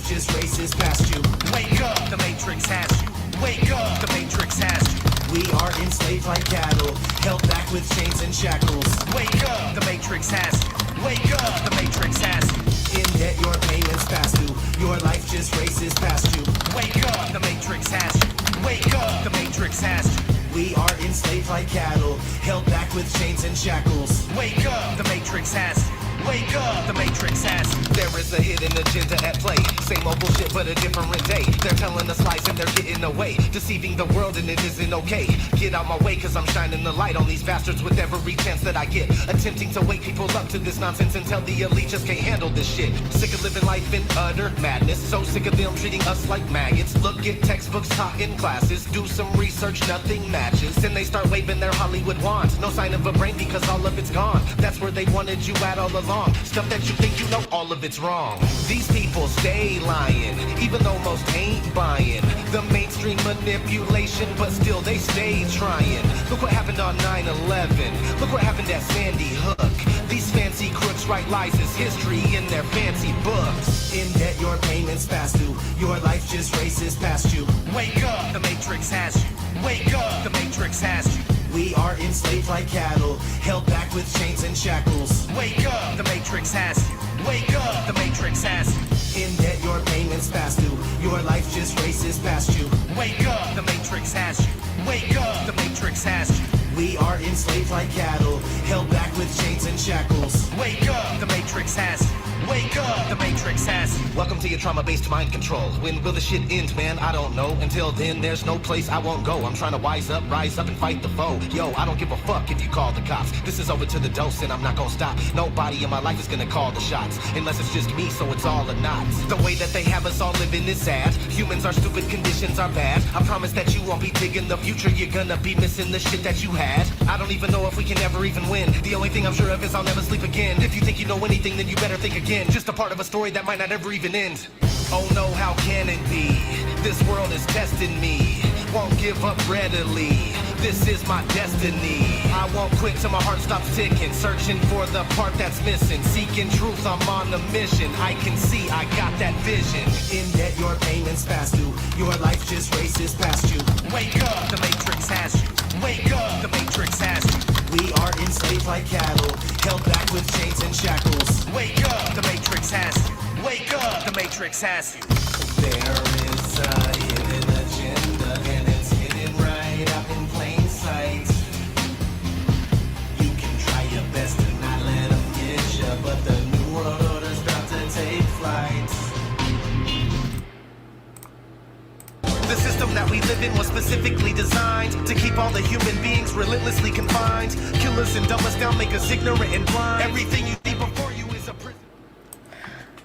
just races past you. Wake up, the Matrix has you. Wake up, the Matrix has you. We are enslaved like cattle, held back with chains and shackles. Wake up, the Matrix has you. Wake up, the Matrix has you. In debt, your payments past due. Your life just races past you. Wake up, the Matrix has you. Wake up, the Matrix has you. We are enslaved like cattle, held back with chains and shackles. Wake up, the Matrix has you. Wake up, the Matrix has you. There is a hidden agenda at play. Same old bullshit, but a different day. They're telling us lies and they're getting away, deceiving the world and it isn't okay. Get out my way, cause I'm shining the light on these bastards with every chance that I get. Attempting to wake people up to this nonsense and tell the elite just can't handle this shit. Sick of living life in utter madness. So sick of them treating us like maggots. Look at textbooks taught in classes. Do some research, nothing matches. Then they start waving their Hollywood wands. No sign of a brain because all of it's gone. That's where they wanted you at all along. Stuff that you think you know, all of it's wrong. These people stay lying, even though most ain't buying the mainstream manipulation, but still they stay trying. Look what happened on 9/11. Look what happened at Sandy Hook. These fancy crooks write lies as history in their fancy books. In debt, your payments past due. Your life just races past you. Wake up, the Matrix has you. Wake up, the Matrix has you. We are enslaved like cattle, held back with chains and shackles. Wake up, the Matrix has you. Wake up, the Matrix has you. In debt, your payments past due. Your life just races past you. Wake up, the Matrix has you. Wake up, the Matrix has you. We are enslaved like cattle, held back with chains and shackles. Wake up, the Matrix has you. Wake up, the Matrix has you. Welcome to your trauma-based mind control. When will the shit end, man? I don't know. Until then, there's no place I won't go. I'm trying to rise up, and fight the foe. Yo, I don't give a fuck if you call the cops. This is over to the dose and I'm not gonna stop. Nobody in my life is gonna call the shots, unless it's just me, so it's all or not. The way that they have us all living is sad. Humans are stupid, conditions are bad. I promise that you won't be big in the future. You're gonna be missing the shit that you had. I don't even know if we can ever even win. The only thing I'm sure of is I'll never sleep again. If you think you know anything, then you better think again. Just a part of a story that might not ever even end. Oh no, how can it be? This world is testing me. Won't give up readily. This is my destiny. I won't quit till my heart stops ticking. Searching for the part that's missing. Seeking truth, I'm on a mission. I can see, I got that vision. In debt, your payments past due. Your life just races past you. Wake up, the Matrix has you. Wake up, the Matrix has you. We are enslaved like cattle, held back with chains and shackles. Wake up, the Matrix has you. Wake up, the Matrix has you. There is a hidden agenda, and it's hidden right up in plain sight. You can try your best to not let them get you, but the new world order's about to take flight. The system that we live in was specifically designed to keep all the human beings relentlessly confined. Kill us and dumb us down, make us ignorant and blind. Everything you see before you is a prison.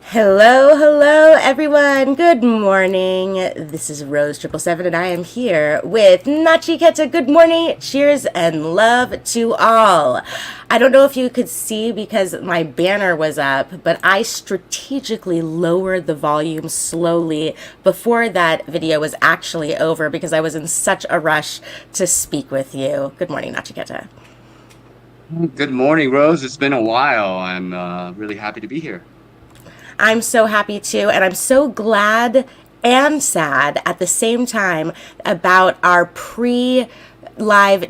Hello, everyone. Good morning. This is Rose777, and I am here with Nachiketa. Good morning, cheers, and love to all. I don't know if you could see because my banner was up, but I strategically lowered the volume slowly before that video was actually over because I was in such a rush to speak with you. Good morning, Nachiketa. Good morning, Rose. It's been a while. I'm really happy to be here. I'm so happy too, and I'm so glad and sad at the same time about our pre-live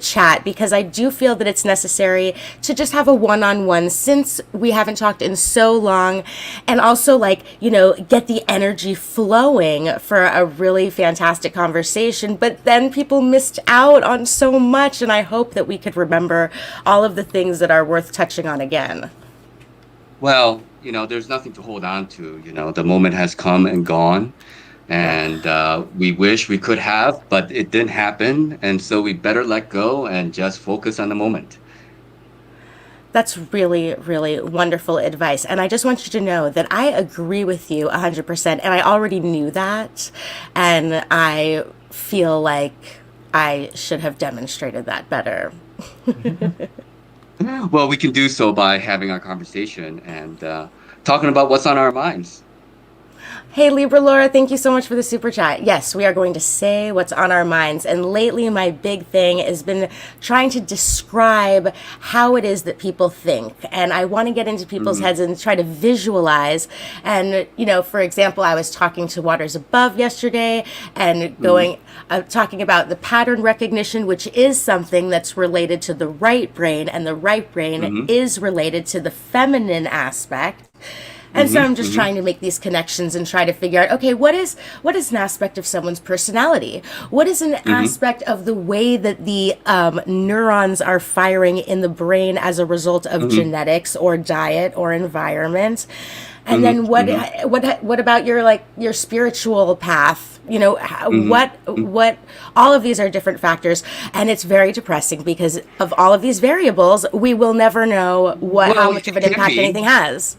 chat, because I do feel that it's necessary to just have a one-on-one since we haven't talked in so long, and also get the energy flowing for a really fantastic conversation. But then people missed out on so much, and I hope that we could remember all of the things that are worth touching on again. Well, there's nothing to hold on to. The moment has come and gone, and we wish we could have, but it didn't happen. And so we better let go and just focus on the moment. That's really, really wonderful advice. And I just want you to know that I agree with you 100%. And I already knew that. And I feel like I should have demonstrated that better. Well, we can do so by having our conversation and talking about what's on our minds. Hey, Libra Laura, thank you so much for the super chat. Yes, we are going to say what's on our minds. And lately, my big thing has been trying to describe how it is that people think. And I want to get into people's heads and try to visualize. And, you know, for example, I was talking to Waters Above yesterday and talking about the pattern recognition, which is something that's related to the right brain. And the right brain is related to the feminine aspect. And so I'm just trying to make these connections and try to figure out, okay, what is an aspect of someone's personality? What is an aspect of the way that the neurons are firing in the brain as a result of genetics or diet or environment? And then what about your spiritual path? You know, what all of these are different factors, and it's very depressing because of all of these variables, we will never know how much of an impact anything has.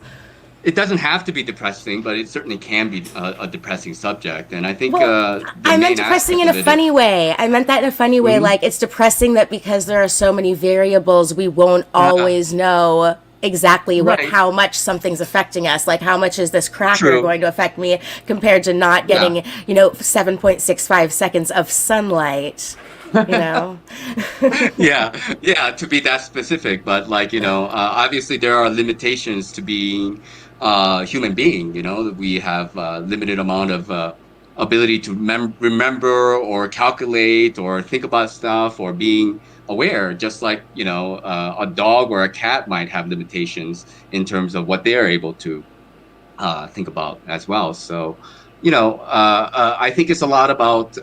It doesn't have to be depressing, but it certainly can be a depressing subject. And I think I meant depressing in a funny way. I meant that in a funny way. Like, it's depressing that because there are so many variables, we won't always know exactly how much something's affecting us. Like, how much is this cracker going to affect me compared to not getting, 7.65 seconds of sunlight. You know. yeah, to be that specific, but obviously there are limitations to being human being. We have limited amount of ability to remember or calculate or think about stuff or being aware, just like a dog or a cat might have limitations in terms of what they are able to think about as well. So I think it's a lot about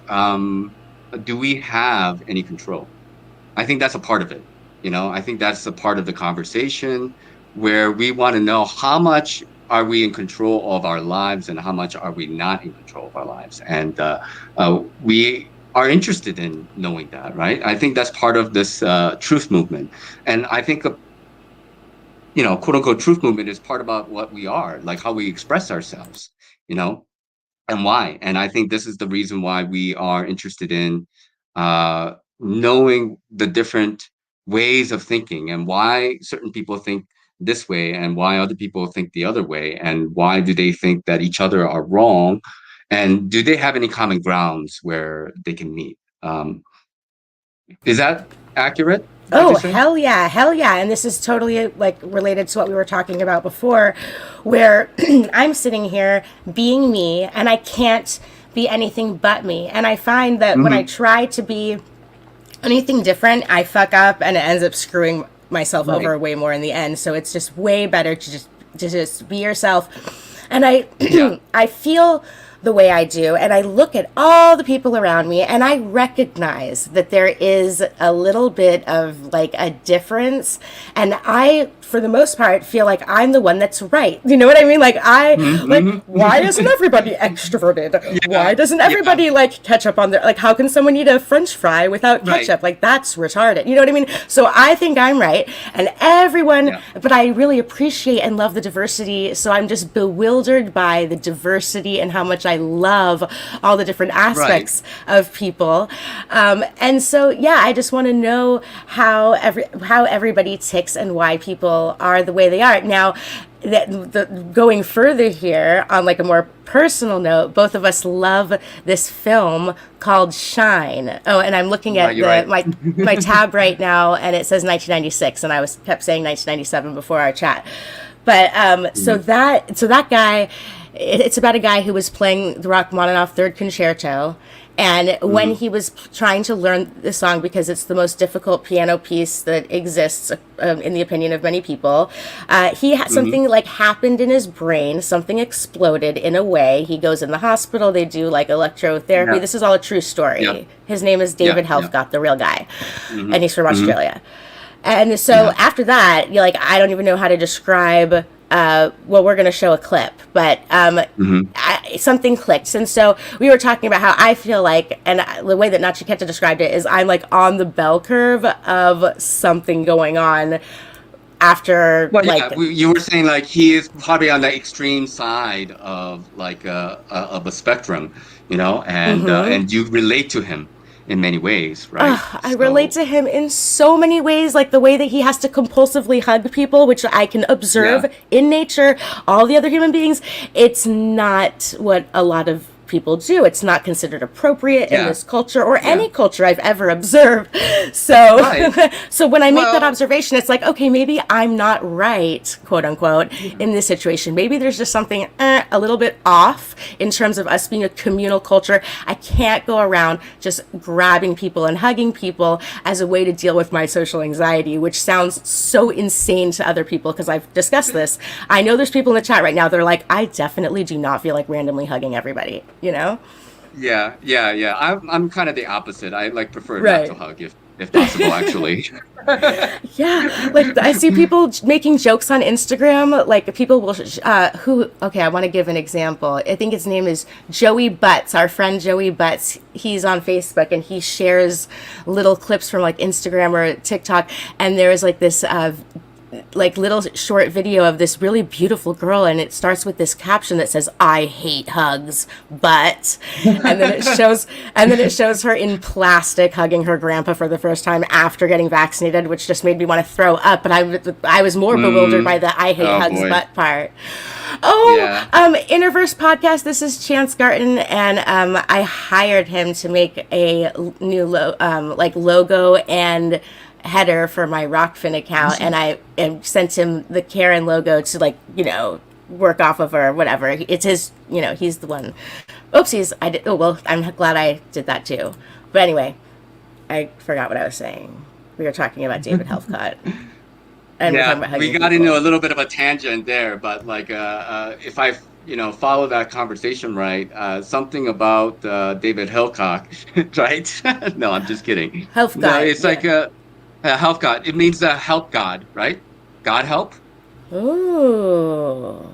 do we have any control? I think that's a part of it. I think that's a part of the conversation where we want to know how much are we in control of our lives and how much are we not in control of our lives. And we are interested in knowing that, right? I think that's part of this truth movement. And I think, quote unquote, truth movement is part about what we are, like how we express ourselves, and why. And I think this is the reason why we are interested in knowing the different ways of thinking and why certain people think this way and why other people think the other way, and why do they think that each other are wrong, and do they have any common grounds where they can meet. Is that accurate? Oh, hell yeah. And this is totally related to what we were talking about before, where I'm sitting here being me and I can't be anything but me. And I find that when I try to be anything different, I fuck up and it ends up screwing myself over way more in the end. So it's just way better to just be yourself. And I feel the way I do, and I look at all the people around me and I recognize that there is a little bit of a difference, and I, for the most part, feel like I'm the one that's right. You know what I mean? Why isn't everybody extroverted? Why doesn't everybody like ketchup on their, how can someone eat a French fry without ketchup? That's retarded. You know what I mean? So I think I'm right, and everyone, but I really appreciate and love the diversity. So I'm just bewildered by the diversity and how much I love all the different aspects of people. And so, I just want to know how everybody ticks and why people are the way they are. Now, going further here on a more personal note, both of us love this film called Shine. Oh, and I'm looking at my tab right now, and it says 1996, and I kept saying 1997 before our chat. But so that guy, it's about a guy who was playing the Rachmaninoff Third Concerto, and when he was trying to learn the song, because it's the most difficult piano piece that exists, in the opinion of many people, he had something happened in his brain. Something exploded in a way. He goes in the hospital. They do electrotherapy. This is all a true story. His name is David Helfgott, the real guy, and he's from Australia. And so after that, I don't even know how to describe. We're going to show a clip, but something clicked. And so we were talking about how I feel and the way that Nachiketa described it is I'm on the bell curve of something going on after. You were saying he is probably on the extreme side of of a spectrum, and you relate to him in many ways, right? I relate to him in so many ways, like the way that he has to compulsively hug people, which I can observe Yeah, in nature, all the other human beings. It's not what a lot of people do. It's not considered appropriate in yeah, this culture or yeah. any culture I've ever observed. So, Right. so when I make that Well, observation, it's like, okay, maybe I'm not right, quote unquote, yeah. in this situation. Maybe there's just something a little bit off in terms of us being a communal culture. I can't go around just grabbing people and hugging people as a way to deal with my social anxiety, which sounds so insane to other people because I've discussed this. I know there's people in the chat right now. They're like, I definitely do not feel like randomly hugging everybody, you know? Yeah, yeah, yeah. I'm kind of the opposite. I like prefer not to Right. hug if possible, actually. Yeah, like I see people making jokes on Instagram. Like people will, okay, I want to give an example. I think his name is Joey Butts, our friend Joey Butts. He's on Facebook and he shares little clips from like Instagram or TikTok. And there is like this like little short video of this really beautiful girl, and it starts with this caption that says, I hate hugs, but, and then it shows her in plastic hugging her grandpa for the first time after getting vaccinated, which just made me want to throw up. But I was more bewildered by the I hate Oh hugs boy. but part. Oh, Yeah. Interverse Podcast. This is Chance Garton, and I hired him to make a new like logo and header for my Rockfin account, and I sent him the Karen logo to, like, you know, work off of or whatever. It's his, you know, he's the one. Oopsies, I did. Oh well, I'm glad I did that too. But anyway, I forgot what I was saying. We were talking about David Helfcott, and we're talking Yeah, about we hugging got into people. a little bit of a tangent there, but like if I follow that conversation right, something about David Hillcock, right? No, I'm just kidding. No, Helfgott, it's yeah. like a help God. It means help God, right? God help. Ooh,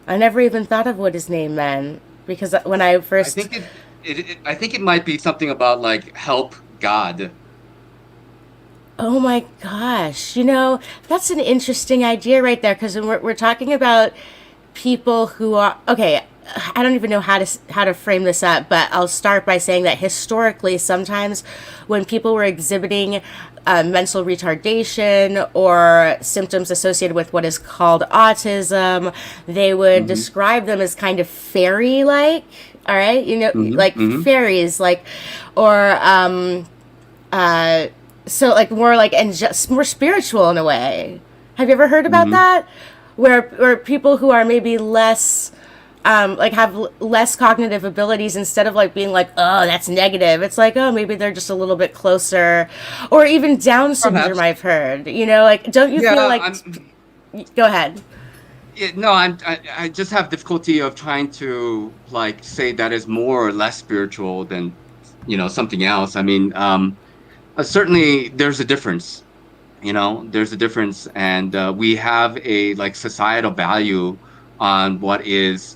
I never even thought of what his name meant because when I I first. think I think it might be something about like help God. Oh my gosh. You know, that's an interesting idea right there because we're talking about people who are okay. I don't even know how to frame this up, but I'll start by saying that historically, sometimes when people were exhibiting mental retardation or symptoms associated with what is called autism, they would Hmm. describe them as kind of fairy-like. All right, you know, Hmm. like Hmm. fairies, like, or so like more like and just more spiritual in a way. Have you ever heard about Hmm. that? Where people who are maybe less like have less cognitive abilities, instead of like being like, oh, that's negative, it's like, oh, maybe they're just a little bit closer. Or even Down syndrome, Perhaps. I've heard, you know, like, don't you feel Yeah, like go ahead. no, I just have difficulty of trying to like say that is more or less spiritual than something else. I mean, certainly there's a difference. There's a difference, and we have a like societal value on what is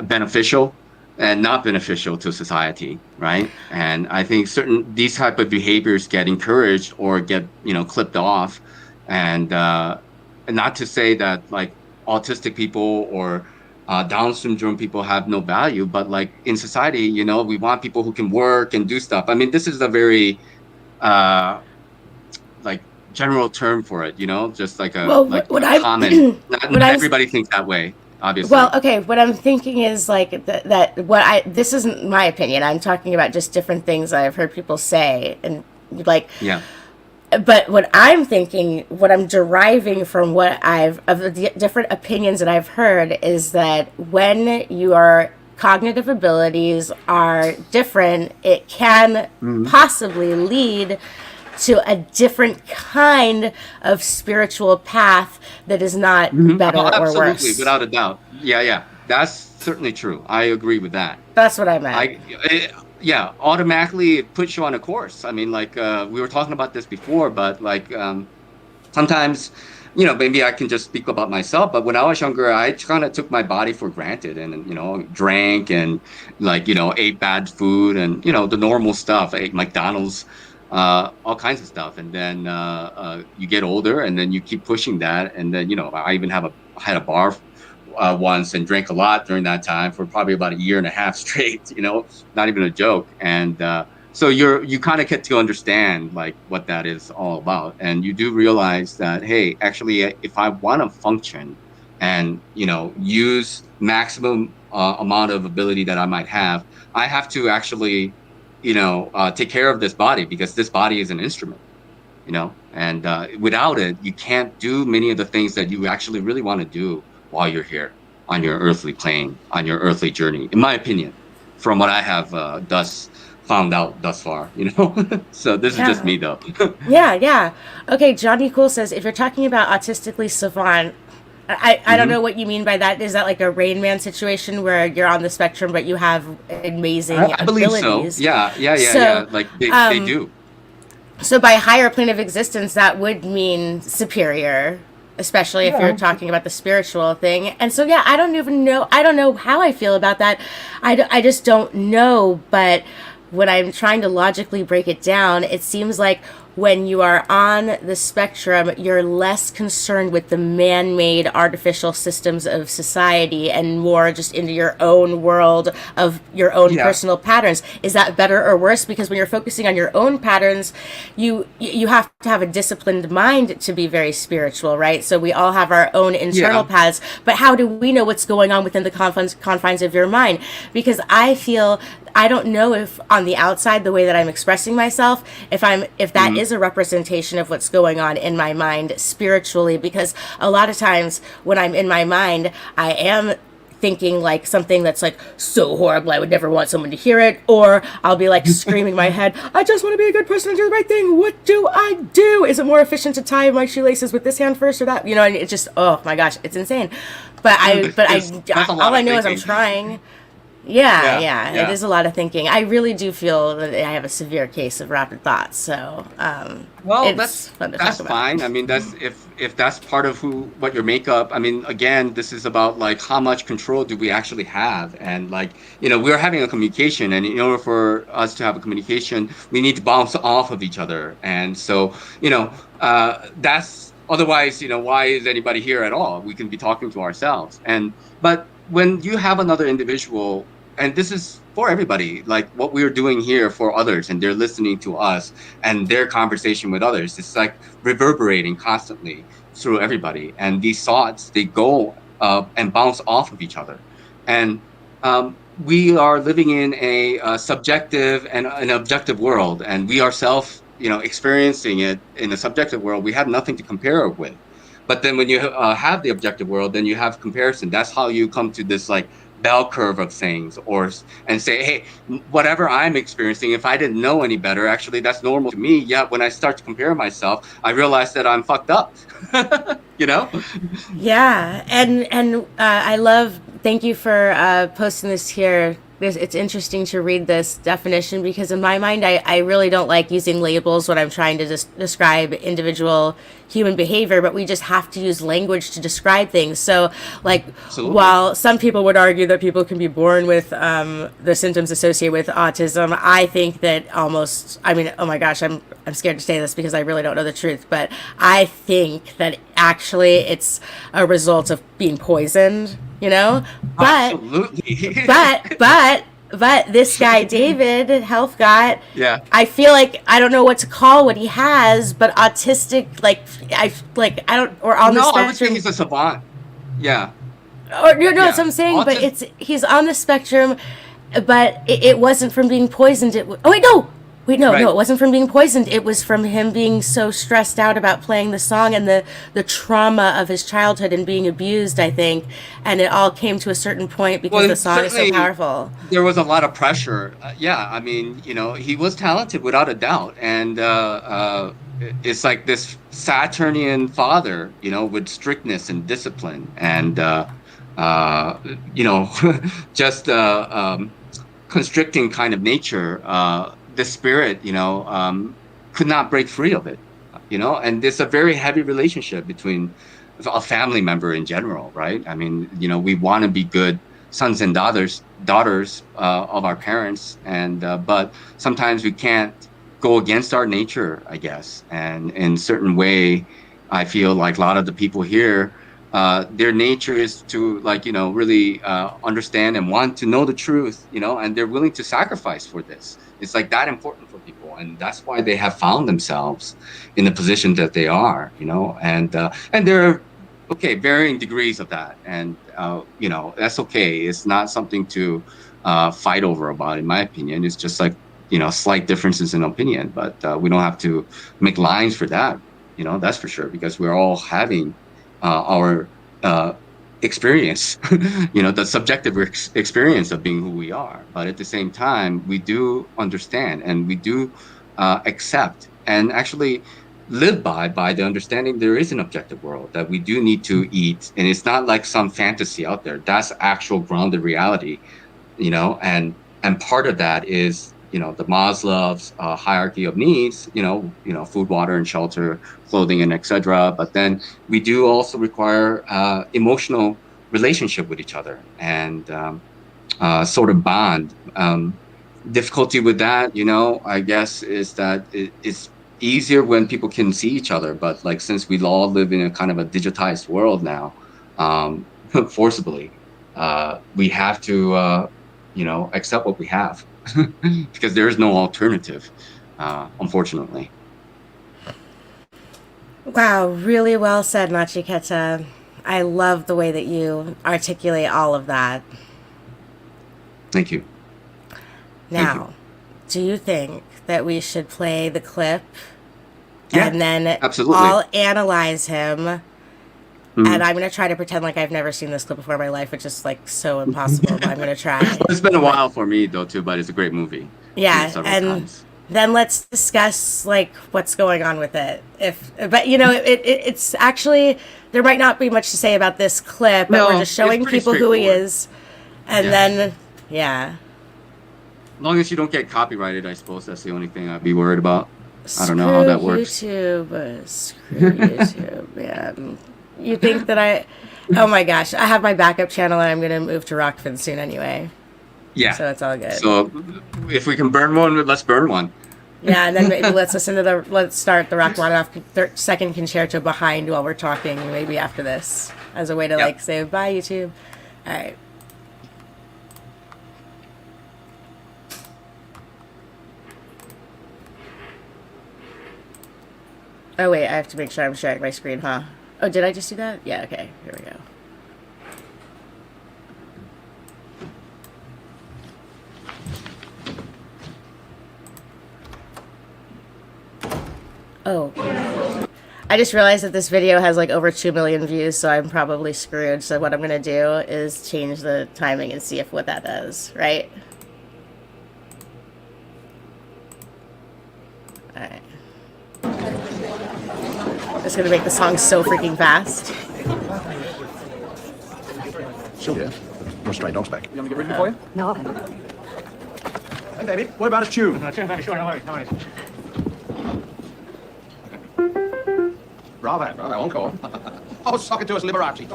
beneficial and not beneficial to society, right? And I think certain these type of behaviors get encouraged or get clipped off, and not to say that like autistic people or Down syndrome people have no value, but like in society, we want people who can work and do stuff. I mean, this is a very uh, like general term for it, just like a Well, like what a I'm common. what Not I'm everybody thinks that way, well, obviously. okay, what I'm thinking is like that what I this isn't my opinion. I'm talking about just different things I've heard people say, and like, Yeah. but what I'm thinking, what I'm deriving from what I've of the different opinions that I've heard is that when your cognitive abilities are different, it can Hmm. possibly lead to a different kind of spiritual path that is not Hmm. Oh, better or absolutely, worse. without a doubt. Yeah, yeah, that's certainly true. I agree with that. That's what I meant. Yeah, automatically it puts you on a course. I mean, like we were talking about this before, but like sometimes, maybe I can just speak about myself. But when I was younger, I kind of took my body for granted, and drank and like ate bad food and the normal stuff. I ate McDonald's, all kinds of stuff. And then you get older, and then you keep pushing that, and then I even had a bar once and drank a lot during that time for probably about a year and a half straight. Not even a joke. And so you kind of get to understand like what that is all about, and you do realize that, hey, actually, if I want to function and use maximum amount of ability that I might have, I have to actually take care of this body, because this body is an instrument. And without it, you can't do many of the things that you actually really want to do while you're here on your earthly plane, on your earthly journey, in my opinion, from what I have thus found out thus far. So this is just me, though. Yeah. Okay, Johnny Cool says, if you're talking about autistically savant, I don't know what you mean by that. Is that like a Rain Man situation where you're on the spectrum but you have amazing I believe abilities? so. Yeah. So, Like they do. So by higher plane of existence, that would mean superior, especially if you're talking about the spiritual thing. And so, yeah, I don't even know. I don't know how I feel about that. I just don't know. But when I'm trying to logically break it down, it seems like when you are on the spectrum, you're less concerned with the man-made artificial systems of society and more just into your own world of your own personal patterns. Is that better or worse? Because when you're focusing on your own patterns, you have to have a disciplined mind to be very spiritual, right? So we all have our own internal paths, but how do we know what's going on within the confines of your mind? Because I don't know if on the outside, the way that I'm expressing myself, if that is a representation of what's going on in my mind spiritually, because a lot of times when I'm in my mind, I am thinking like something that's like so horrible I would never want someone to hear it, or I'll be like screaming in my head, I just want to be a good person and do the right thing. What do I do? Is it more efficient to tie my shoelaces with this hand first or that? And it's just, oh my gosh, it's insane. But all I know is I'm trying. Yeah, it is a lot of thinking. I really do feel that I have a severe case of rapid thoughts. So, that's fine. I mean, that's if that's part of what your makeup. I mean, again, this is about like how much control do we actually have, and like we're having a communication, and in order for us to have a communication, we need to bounce off of each other, and so that's otherwise, why is anybody here at all? We can be talking to ourselves, but when you have another individual. And this is for everybody, like what we're doing here for others, and they're listening to us and their conversation with others. It's like reverberating constantly through everybody. And these thoughts, they go and bounce off of each other. And we are living in a subjective and an objective world. And we ourselves, experiencing it in a subjective world, we have nothing to compare it with. But then when you have the objective world, then you have comparison. That's how you come to this like bell curve of things, and say, hey, whatever I'm experiencing, if I didn't know any better, actually that's normal to me. Yeah, when I start to compare myself, I realize that I'm fucked up. Yeah, and I love. Thank you for posting this here. It's interesting to read this definition, because in my mind, I really don't like using labels when I'm trying to describe individual human behavior, but we just have to use language to describe things. So like, absolutely. While some people would argue that people can be born with the symptoms associated with autism, I think that oh my gosh, I'm scared to say this because I really don't know the truth, but I think that actually it's a result of being poisoned, but absolutely. but this guy David Helfgott, yeah, I feel like I don't know what to call what he has, but autistic, I don't, or on the spectrum. I would say he's a savant. Yeah. Or that's what I'm saying. But he's on the spectrum, but it wasn't from being poisoned. No, it wasn't from being poisoned. It was from him being so stressed out about playing the song and the trauma of his childhood and being abused, I think. And it all came to a certain point because the song is so powerful. There was a lot of pressure. I mean, he was talented without a doubt. And it's like this Saturnian father, with strictness and discipline and, just constricting kind of nature. The spirit, could not break free of it, and it's a very heavy relationship between a family member in general, right? I mean, we want to be good sons and daughters of our parents, and but sometimes we can't go against our nature, I guess. And in a certain way, I feel like a lot of the people here their nature is to really understand and want to know the truth, and they're willing to sacrifice for this. It's like that important for people, and that's why they have found themselves in the position that they are, and there are varying degrees of that, and that's okay. It's not something to fight over about, in my opinion. It's just like slight differences in opinion, but we don't have to make lines for that, that's for sure, because we're all having our experience, the subjective experience of being who we are. But at the same time, we do understand and we do accept and actually live by the understanding there is an objective world that we do need to eat, and it's not like some fantasy out there. That's actual grounded reality, and part of that is the Maslow's hierarchy of needs, food, water, and shelter, clothing, and etc. But then we do also require emotional relationship with each other and sort of bond. Difficulty with that, I guess, is that it's easier when people can see each other. But like, since we all live in a kind of a digitized world now, forcibly, we have to, accept what we have. Because there is no alternative, unfortunately. Wow, really well said, Nachiketa. I love the way that you articulate all of that. Thank you. Now, do you think that we should play the clip Yeah, and then absolutely. all analyze him? And I'm going to try to pretend like I've never seen this clip before in my life, which is like so impossible, but I'm going to try. It's been a while for me though too, but it's a great movie. Yeah, Several and times. then let's discuss like what's going on with it. But it's actually, there might not be much to say about this clip, but No, we're just it's showing pretty people who he straightforward. is, and Yeah. then As long as you don't get copyrighted, I suppose that's the only thing I'd be worried about. I don't know how that works. Screw YouTube, man. You think that oh my gosh, I have my backup channel and I'm going to move to Rockfin soon anyway. Yeah. So it's all good. So if we can burn one, let's burn one. Yeah, and then maybe let's start the Rachmaninoff second concerto behind while we're talking, maybe after this, as a way to Yep. say bye, YouTube. All right. Oh wait, I have to make sure I'm sharing my screen, huh? Oh, did I just do that? Yeah, okay. Here we go. Oh. I just realized that this video has like over 2 million views, so I'm probably screwed. So what I'm going to do is change the timing and see what that does, right? Alright. It's going to make the song so freaking fast. Sylvia, your stray dog's back. You want me to get rid of it for you? No. Hey, David, what about a tune? Sure, no worries, no worries. Bravo, encore. Oh, sock it to us, Liberace.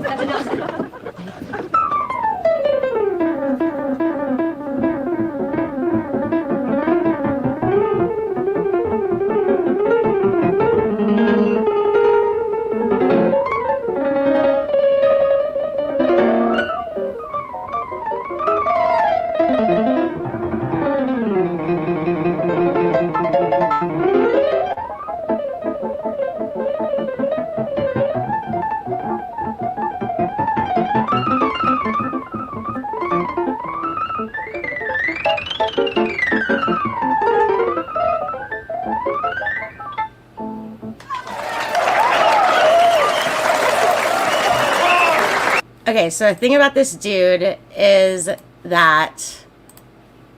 Okay, so the thing about this dude is that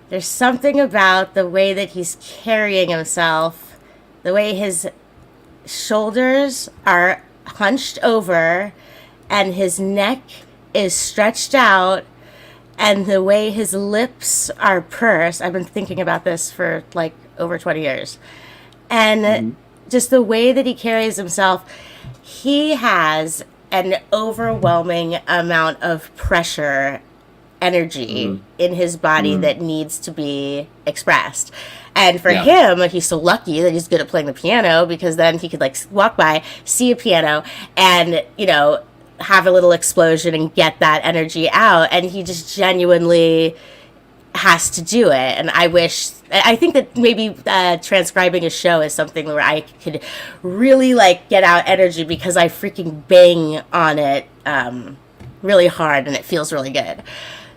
there's something about the way that he's carrying himself, the way his shoulders are hunched over and his neck is stretched out, and the way his lips are pursed. I've been thinking about this for like over 20 years. And just the way that he carries himself, he has an overwhelming amount of pressure, energy in his body that needs to be expressed. And for him, he's so lucky that he's good at playing the piano, because then he could like walk by, see a piano, and have a little explosion and get that energy out, and he just genuinely has to do it. And I think that maybe transcribing a show is something where I could really like get out energy, because I freaking bang on it really hard and it feels really good.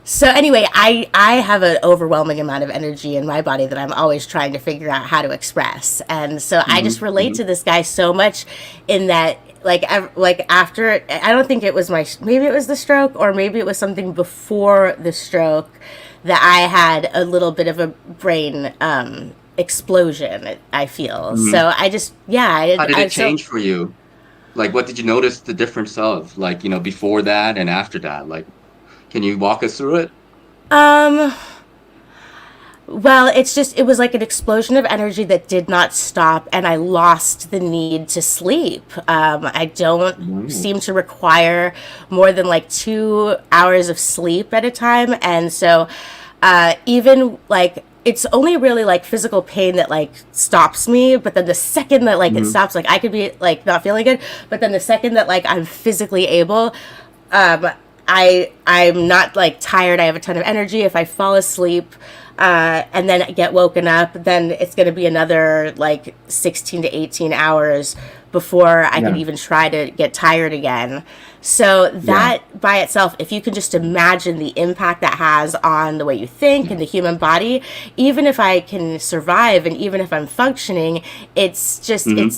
So anyway, I have an overwhelming amount of energy in my body that I'm always trying to figure out how to express. And so I just relate to this guy so much in that, like after, I don't think it was maybe it was the stroke, or maybe it was something before the stroke, that I had a little bit of a brain explosion, I feel. So I just, yeah. How did it change for you? Like, what did you notice the difference of? Like, before that and after that? Like, can you walk us through it? Well, it was like an explosion of energy that did not stop, and I lost the need to sleep. I don't seem to require more than like 2 hours of sleep at a time. And so, even like, it's only really like physical pain that like stops me, but then the second that like it stops, like I could be like not feeling good, but then the second that like I'm physically able, I'm not like tired. I have a ton of energy. If I fall asleep, and then get woken up, then it's going to be another like 16 to 18 hours before I can even try to get tired again. So that by itself, if you can just imagine the impact that has on the way you think and the human body, even if I can survive and even if I'm functioning, it's just, it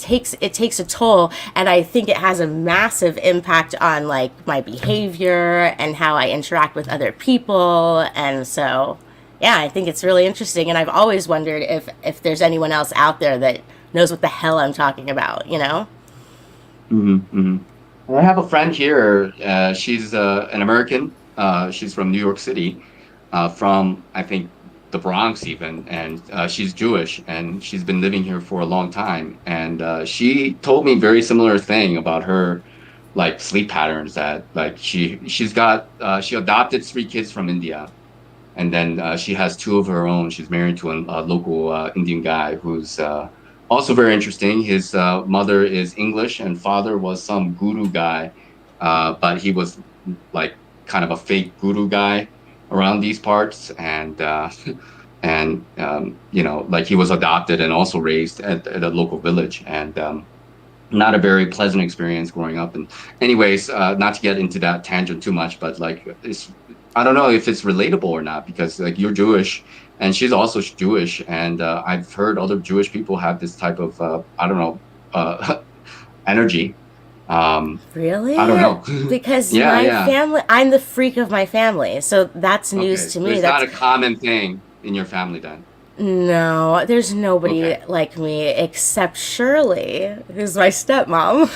takes a toll. And I think it has a massive impact on like my behavior and how I interact with other people. And so, yeah, I think it's really interesting. And I've always wondered if there's anyone else out there that knows what the hell I'm talking about, I have a friend here. She's an American. She's from New York City, from, I think, the Bronx even. And she's Jewish, and she's been living here for a long time. And she told me very similar thing about her, like, sleep patterns, that, like, she adopted 3 kids from India. And then she has 2 of her own. She's married to a local Indian guy who's also very interesting. His mother is English and father was some guru guy, but he was like kind of a fake guru guy around these parts. And like he was adopted and also raised at a local village. And not a very pleasant experience growing up. And anyways, not to get into that tangent too much, but like I don't know if it's relatable or not, because like you're Jewish and she's also Jewish, and I've heard other Jewish people have this type of energy. Really? I don't know. Because family, I'm the freak of my family, so that's news to me. It's not a common thing in your family then. No, there's nobody like me except Shirley, who's my stepmom.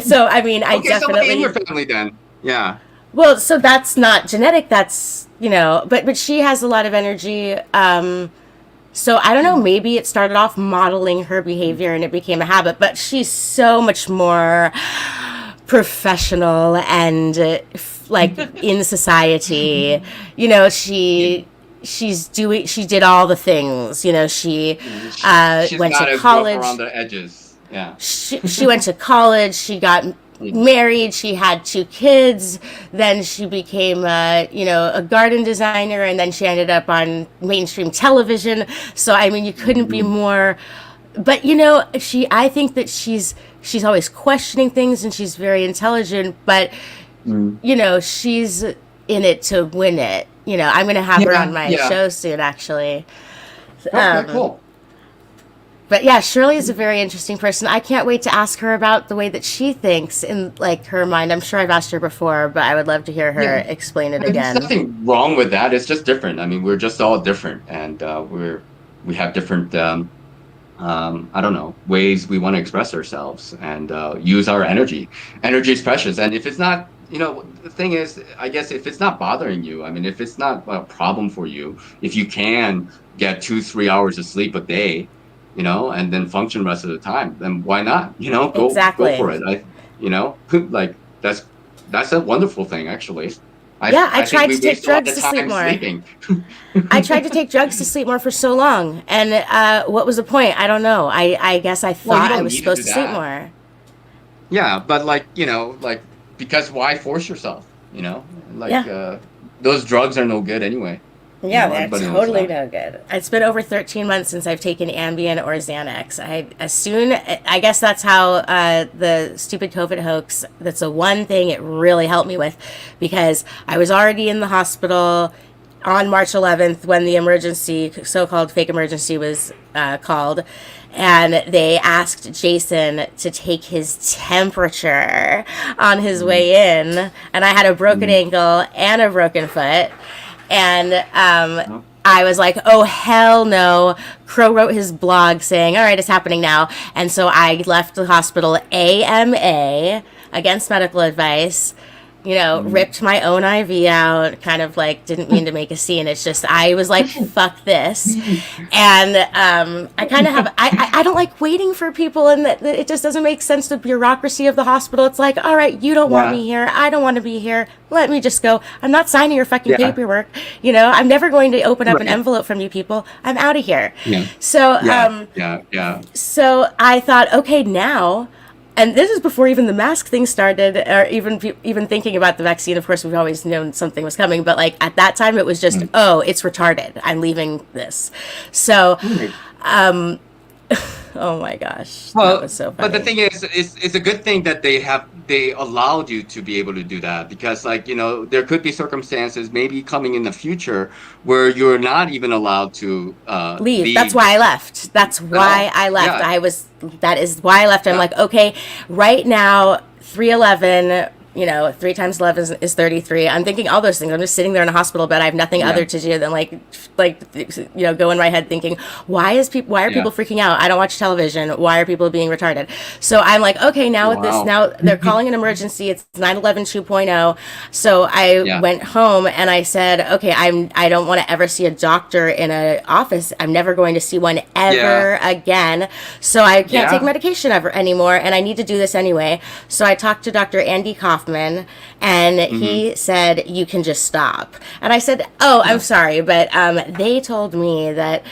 So I mean, I definitely somebody in your family then. Yeah. Well, so that's not genetic. That's but she has a lot of energy. So I don't know. Maybe it started off modeling her behavior and it became a habit. But she's so much more professional and like in society. She did all the things. She went to college. Around the edges. Yeah. She went to college. She got married. She had 2 kids. Then she became a garden designer, and then she ended up on mainstream television. So I mean, you couldn't be more. But I think that she's always questioning things, and she's very intelligent. But she's in it to win it. I'm going to have her on my show soon, actually. Okay, cool. But yeah, Shirley is a very interesting person. I can't wait to ask her about the way that she thinks in like her mind. I'm sure I've asked her before, but I would love to hear her explain it again. There's nothing wrong with that. It's just different. I mean, we're just all different, and we have different ways we want to express ourselves and use our energy. Energy is precious, and if it's not, the thing is, I guess if it's not bothering you, I mean, if it's not a problem for you, if you can get 2-3 hours of sleep a day, and then function the rest of the time, then why not? Go for it. Like that's a wonderful thing, actually. I tried to take drugs to sleep more. I tried to take drugs to sleep more for so long, and what was the point? I don't know. I guess I thought I was supposed to sleep more. Yeah, but like because why force yourself? You know, like Yeah. those drugs are no good anyway. You Yeah, know, they're everybody knows totally that. no good. It's been over 13 months since I've taken Ambien or Xanax. I guess that's how the stupid COVID hoax, that's the one thing it really helped me with, because I was already in the hospital on March 11th when the emergency, so-called fake emergency, was called. And they asked Jason to take his temperature on his way in. And I had a broken ankle and a broken foot. And I was like, oh, hell no. Crow wrote his blog saying, all right, it's happening now. And so I left the hospital AMA, against medical advice, ripped my own IV out, kind of like didn't mean to make a scene. It's just, I was like, fuck this. And I kind of have, I don't like waiting for people, and that it just doesn't make sense, the bureaucracy of the hospital. It's like, all right, you don't want me here. I don't want to be here. Let me just go. I'm not signing your fucking paperwork. I'm never going to open up an envelope from you people. I'm out of here. Yeah. So, Yeah. so I thought, okay, now, and this is before even the mask thing started, or even thinking about the vaccine. Of course, we've always known something was coming, but like at that time, it was just, oh, it's retarded. I'm leaving this. So, oh my gosh, that was so funny. But the thing is, it's a good thing that they allowed you to be able to do that, because like, there could be circumstances maybe coming in the future where you're not even allowed to leave. That's why I left. That's why I left. Yeah. That is why I left. I'm like, okay, right now, 311, 3 times 11 is 33. I'm thinking all those things. I'm just sitting there in a hospital bed. I have nothing other to do than go in my head thinking, why are people freaking out? I don't watch television. Why are people being retarded? So I'm like, okay, now with this, now they're calling an emergency. It's 9/11 2.0. So I went home and I said, okay, I don't want to ever see a doctor in an office. I'm never going to see one ever again. So I can't take medication ever anymore, and I need to do this anyway. So I talked to Dr. Andy Kaufman, and he said, you can just stop. And I said, oh, I'm sorry, but they told me that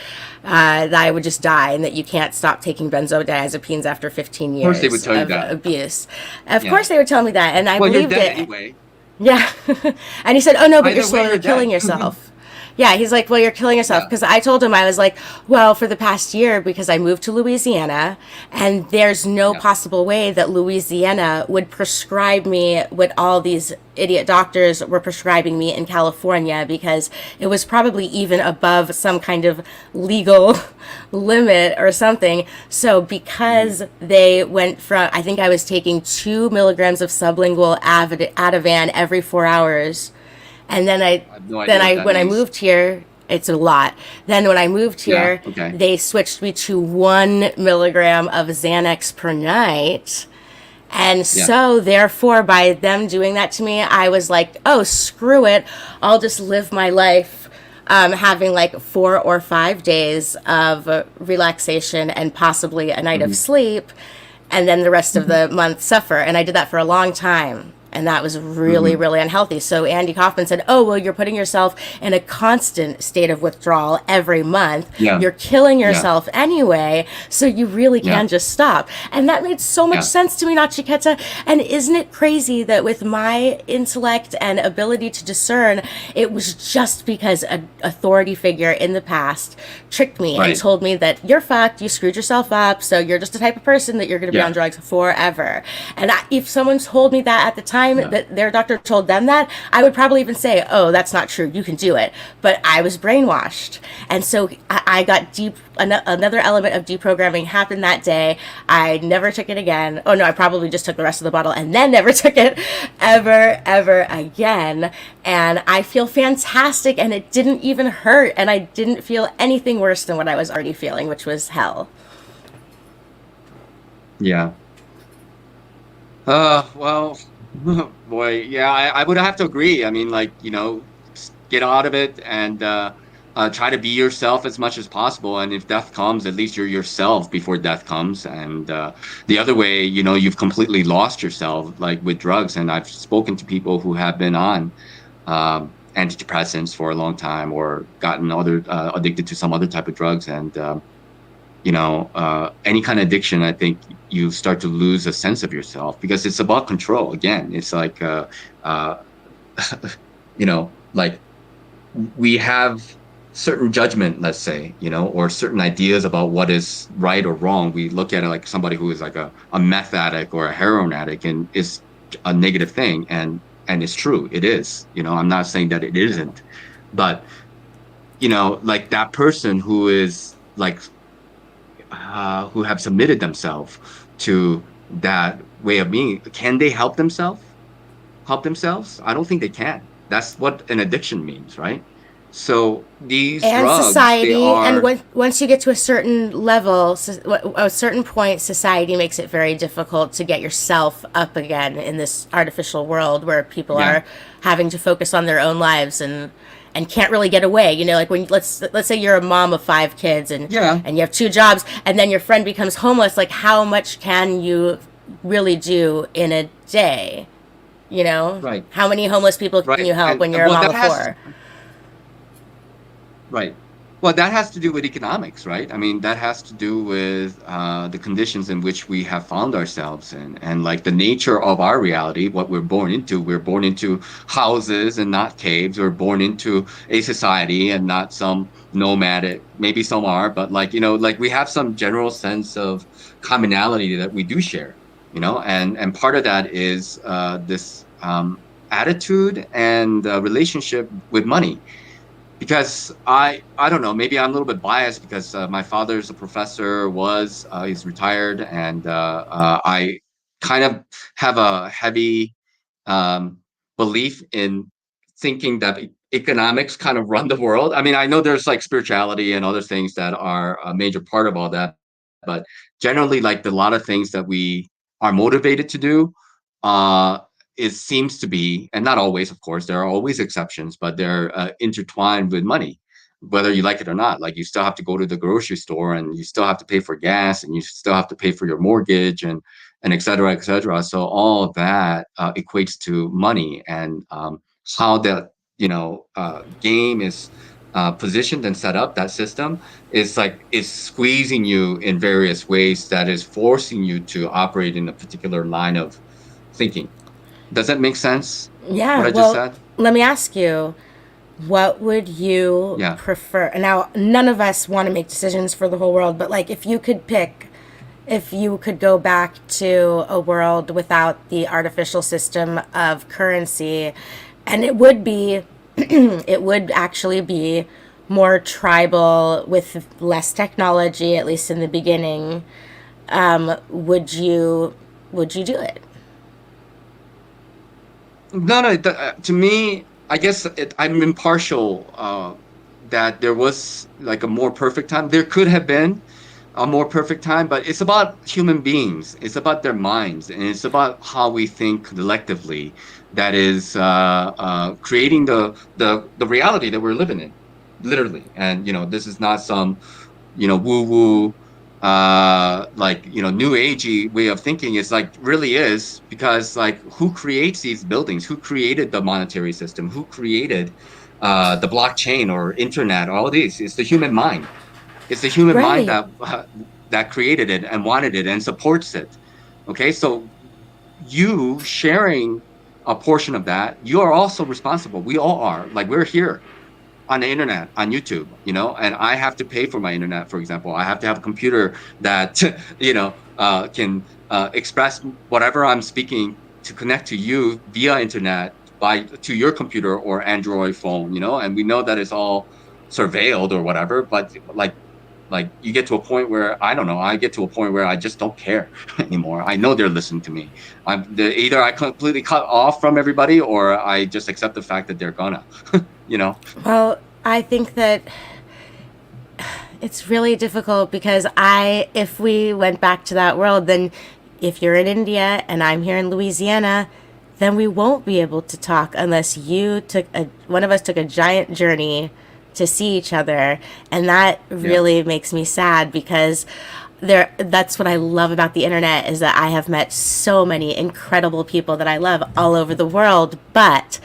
I would just die, and that you can't stop taking benzodiazepines after 15 years Of course they would tell you that. abuse. Of course they would tell me that, and I believed you're dead it. anyway. Yeah. And he said, oh no, but Either you're way, slowly you're killing dead. yourself. Yeah, he's like, well, you're killing yourself. Because I told him, I was like, well, for the past year, because I moved to Louisiana, and there's no possible way that Louisiana would prescribe me what all these idiot doctors were prescribing me in California, because it was probably even above some kind of legal limit or something. So because they went from, I think I was taking 2 milligrams of sublingual Ativan every 4 hours. And then have no idea what that when I means. moved here, it's a lot. Then when I moved here, they switched me to 1 milligram of Xanax per night. And so therefore, by them doing that to me, I was like, oh, screw it. I'll just live my life having like 4 or 5 days of relaxation and possibly a night of sleep, and then the rest of the month suffer. And I did that for a long time. And that was really, really unhealthy. So Andy Kaufman said, oh, well, you're putting yourself in a constant state of withdrawal every month. Yeah. You're killing yourself anyway. So you really can just stop. And that made so much sense to me, Nachiketa. And isn't it crazy that with my intellect and ability to discern, it was just because an authority figure in the past tricked me and told me that you're fucked, you screwed yourself up, so you're just the type of person that you're going to be on drugs forever. And if someone told me that at the time, that their doctor told them that, I would probably even say, oh, that's not true, you can do it. But I was brainwashed. And so I got another element of deprogramming happened that day. I never took it again. Oh no, I probably just took the rest of the bottle and then never took it ever again. And I feel fantastic, and it didn't even hurt, and I didn't feel anything worse than what I was already feeling, which was hell. Yeah. Well, boy, yeah, I would have to agree. I mean, like, get out of it and try to be yourself as much as possible. And if death comes, at least you're yourself before death comes. And the other way, you've completely lost yourself, like with drugs. And I've spoken to people who have been on antidepressants for a long time, or gotten addicted to some other type of drugs. And any kind of addiction, I think you start to lose a sense of yourself because it's about control. Again, it's like, uh, like we have certain judgment, let's say, or certain ideas about what is right or wrong. We look at it like somebody who is like a meth addict or a heroin addict, and it's a negative thing. And it's true. It is, I'm not saying that it isn't, but, like that person who is like, who have submitted themselves to that way of being, can they help themselves? I don't think they can. That's what an addiction means, right? So these And drugs, they society, and are, once you get to a certain level, a certain point, society makes it very difficult to get yourself up again in this artificial world where people yeah, are having to focus on their own lives and can't really get away. Like when let's say you're a mom of 5 kids yeah, and you have 2 jobs, and then your friend becomes homeless. Like, how much can you really do in a day? right, How many homeless people can right. you help And when you're a well, mom that of has 4? right. Well, that has to do with economics, right? I mean, that has to do with the conditions in which we have found ourselves in, and like the nature of our reality, what we're born into. We're born into houses and not caves. We're born into a society and not some nomadic. Maybe some are, but like like we have some general sense of commonality that we do share. And part of that is this attitude and relationship with money, because I don't know, maybe I'm a little bit biased because my father's a professor, was he's retired, and I kind of have a heavy um, belief in thinking that economics kind of run the world. I mean, I know there's like spirituality and other things that are a major part of all that, but generally, like a lot of things that we are motivated to do, uh, it seems to be, and not always, of course, there are always exceptions, but they're intertwined with money, whether you like it or not. Like you still have to go to the grocery store, and you still have to pay for gas, and you still have to pay for your mortgage, and et cetera, et cetera. So all of that equates to money, and how that game is positioned and set up. That system is like it's squeezing you in various ways that is forcing you to operate in a particular line of thinking. Does that make sense? What Yeah, I just well, said? let me ask you, what would you Yeah. prefer? Now, none of us want to make decisions for the whole world, but like if you could pick, if you could go back to a world without the artificial system of currency, and it would be, it would actually be more tribal with less technology, at least in the beginning, would you do it? No, no. To me, I guess I'm impartial. That there was like a more perfect time. There could have been a more perfect time, but it's about human beings. It's about their minds, and it's about how we think collectively. That is creating the reality that we're living in, literally. And this is not some woo woo like new agey way of thinking. Is like really is, because like who creates these buildings, who created the monetary system, who created the blockchain or internet, all of these, it's the human mind. It's the human mind Right. that created it and wanted it and supports it. Okay, so you sharing a portion of that, you are also responsible. We all are. Like we're here on the internet, on YouTube, and I have to pay for my internet, for example. I have to have a computer that, can express whatever I'm speaking to connect to you via internet to your computer or Android phone, and we know that it's all surveilled or whatever, but like you get to a point where I don't know. I get to a point where I just don't care anymore. I know they're listening to me. Either I completely cut off from everybody, or I just accept the fact that they're gonna, you know. Well, I think that it's really difficult because if we went back to that world, then if you're in India and I'm here in Louisiana, then we won't be able to talk unless one of us took a giant journey to see each other. And that Yeah. really makes me sad because that's what I love about the internet, is that I have met so many incredible people that I love all over the world. But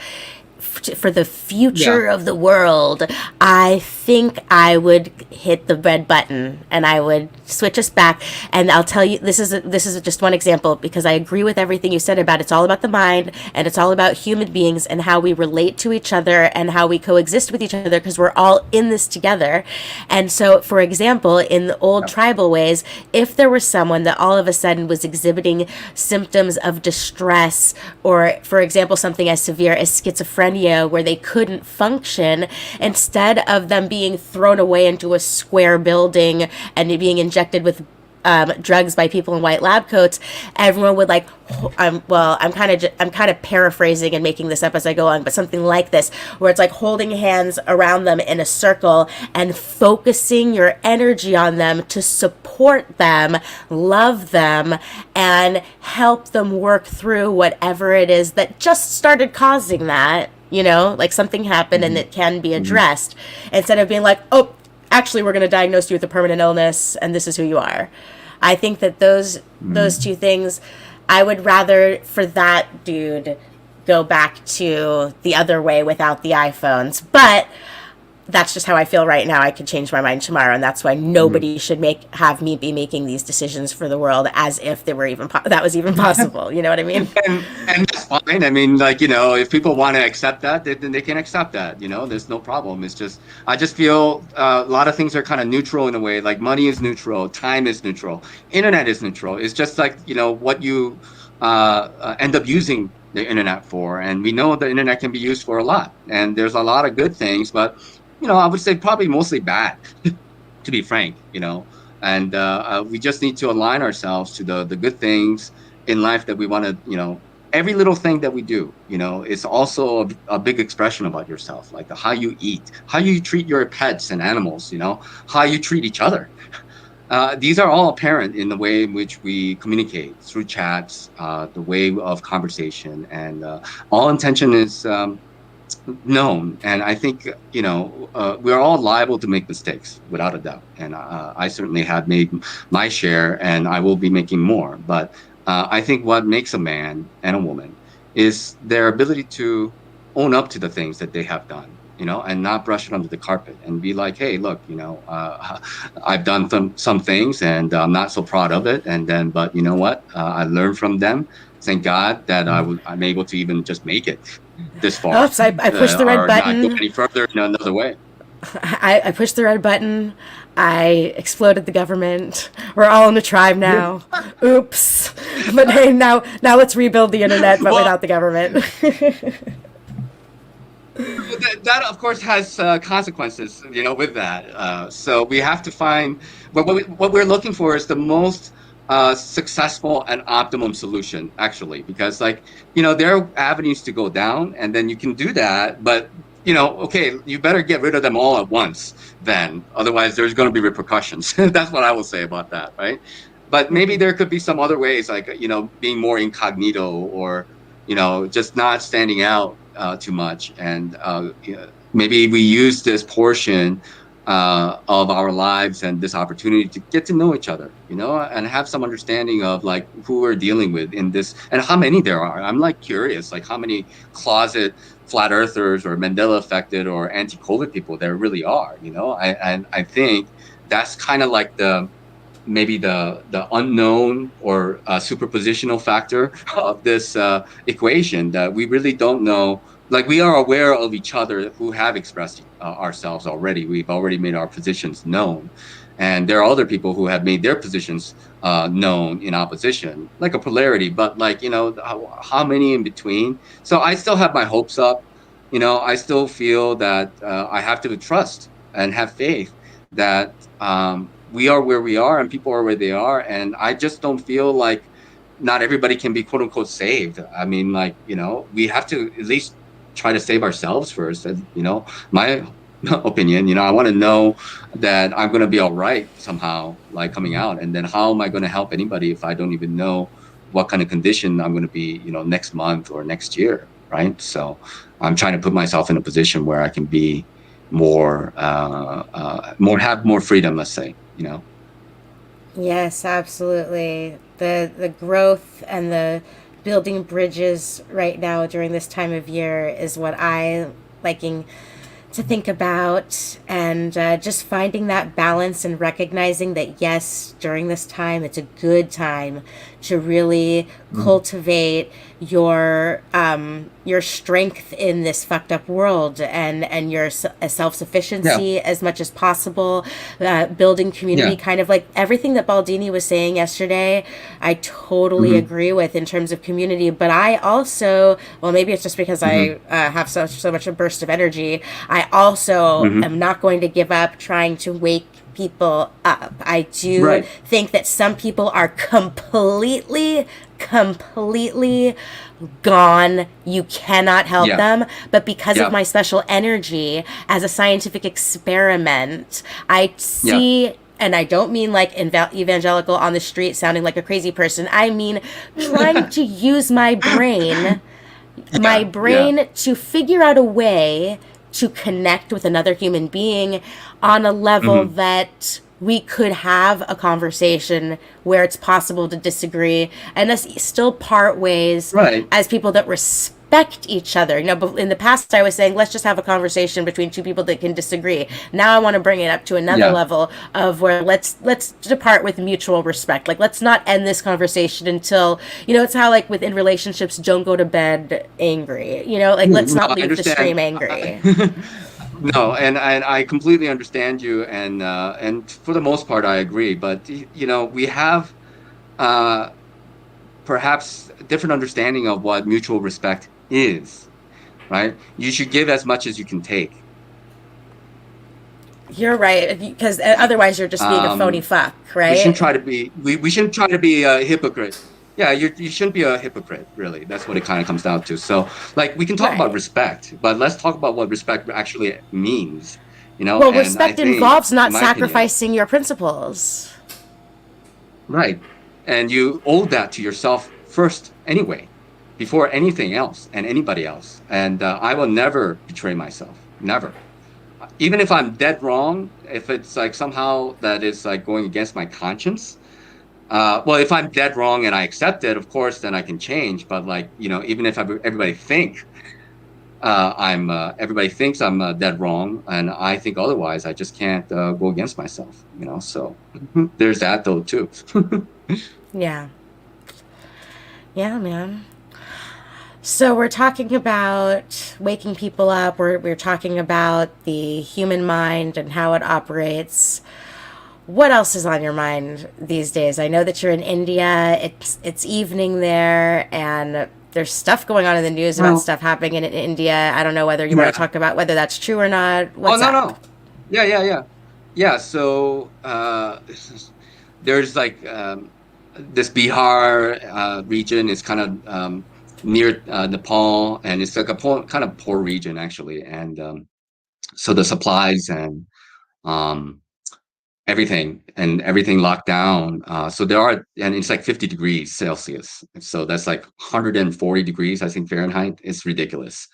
for the future of the world, I think I would hit the red button and I would switch us back. And I'll tell you, this is just one example, because I agree with everything you said about it's all about the mind and it's all about human beings and how we relate to each other and how we coexist with each other, because we're all in this together. And so, for example, in the old tribal ways, if there was someone that all of a sudden was exhibiting symptoms of distress, or, for example, something as severe as schizophrenia, where they couldn't function, instead of them being thrown away into a square building and being injected with drugs by people in white lab coats, everyone would I'm kind of paraphrasing and making this up as I go on, but something like this, where it's like holding hands around them in a circle and focusing your energy on them to support them, love them, and help them work through whatever it is that just started causing that, like something happened and it can be addressed, instead of being like, oh, actually, we're going to diagnose you with a permanent illness and this is who you are. I think that those two things, I would rather for that dude go back to the other way without the iPhones. But that's just how I feel right now. I could change my mind tomorrow, and that's why nobody should have me be making these decisions for the world as if they were that was even possible. You know what I mean? And that's fine. I mean, if people want to accept that, then they can accept that. There's no problem. It's just, I just feel a lot of things are kind of neutral in a way. Like money is neutral, time is neutral, internet is neutral. It's just like what you end up using the internet for, and we know the internet can be used for a lot, and there's a lot of good things, but I would say probably mostly bad, to be frank, and we just need to align ourselves to the good things in life that we want to, every little thing that we do, it's also a big expression about yourself, like how you eat, how you treat your pets and animals, how you treat each other. These are all apparent in the way in which we communicate through chats, the way of conversation, and all intention is known. And I think we're all liable to make mistakes, without a doubt, and I certainly have made my share, and I will be making more. But I think what makes a man and a woman is their ability to own up to the things that they have done, and not brush it under the carpet and be like, hey, look, I've done some things and I'm not so proud of it, but you know what, I learned from them. Thank God that I'm able to even just make it this far. Oops, I pushed the red button. Not go any further in another way. I pushed the red button. I exploded the government. We're all in a tribe now. Oops. But hey, now let's rebuild the internet, but without the government. That of course has consequences, with that. So we have to find what we're looking for is the most successful and optimum solution, actually, because there are avenues to go down, and then you can do that, but okay, you better get rid of them all at once then, otherwise there's going to be repercussions. That's what I will say about that, right? But maybe there could be some other ways, being more incognito, or just not standing out too much, and maybe we use this portion of our lives and this opportunity to get to know each other, and have some understanding of who we're dealing with in this, and how many there are. I'm curious, how many closet flat earthers or Mandela affected or anti-COVID people there really are, I think that's kind of maybe the unknown or superpositional factor of this equation, that we really don't know. We are aware of each other who have expressed ourselves already. We've already made our positions known. And there are other people who have made their positions known in opposition, like a polarity, but how many in between? So I still have my hopes up. I still feel that I have to trust and have faith that we are where we are and people are where they are. And I just don't feel like not everybody can be quote unquote saved. I mean, we have to at least try to save ourselves first. And, my opinion, I want to know that I'm going to be all right somehow, coming out. And then how am I going to help anybody if I don't even know what kind of condition I'm going to be, next month or next year, right? So I'm trying to put myself in a position where I can be more, have more freedom, let's say, Yes, absolutely. The growth and the building bridges right now during this time of year is what I liking to think about, and just finding that balance and recognizing that yes, during this time it's a good time to really cultivate your strength in this fucked up world, and your self-sufficiency as much as possible, building community, Yeah. kind of like everything that Baldini was saying yesterday. I totally Hmm. agree with in terms of community, but I also, well, maybe it's just because Hmm. I have so much a burst of energy. I also Hmm. am not going to give up trying to wake people up. I do Right. think that some people are completely gone. You cannot help Yeah. them. But because of Yeah. my special energy as a scientific experiment, I Yeah. see. And I don't mean like evangelical on the street sounding like a crazy person. I mean trying to use my Yeah. Yeah. brain to figure out a way to connect with another human being on a level Hmm. that we could have a conversation where it's possible to disagree and us still part ways Right. as people that respect each other. You know, but in the past I was saying let's just have a conversation between two people that can disagree. Now I want to bring it up to another Yeah. level of where let's depart with mutual respect. Like let's not end this conversation until, you know, it's how like within relationships, don't go to bed angry. You know, like let's No, not I leave the understand. stream angry. No, and I completely understand you, and for the most part, I agree. But we have uh, perhaps a different understanding of what mutual respect is, right? You should give as much as you can take. You're right, because otherwise you're just being a phony Um, fuck, we shouldn't try right? to be we shouldn't try to be a hypocrite. Yeah, you shouldn't be a hypocrite, really. That's what it kind of comes down to. So, like, we can talk about Right. respect, but let's talk about what respect actually means, Well, And I respect think, involves in not my opinion, sacrificing your principles. right. And you owe that to yourself first anyway, before anything else and anybody else. And I will never betray myself. Never. Even if I'm dead wrong, if it's like somehow that is like going against my conscience, well, if I'm dead wrong and I accept it, of course, then I can change. But like, even if everybody everybody thinks I'm dead wrong, and I think otherwise, I just can't go against myself. So there's that though too. Yeah. Yeah, man. So we're talking about waking people up. We're talking about the human mind and how it operates. What else is on your mind these days? I know that you're in India. It's evening there, and there's stuff going on in the news about Well, stuff happening in India. I don't know whether you want to yeah. talk about whether that's true or not. Oh, What's no, up? no. Yeah, yeah, yeah. Yeah, so there's like this Bihar region is kind of near Nepal, and it's like a kind of poor region actually. And so the supplies and um, everything locked down. So and it's like 50 degrees Celsius. So that's like 140 degrees, I think, Fahrenheit. It's ridiculous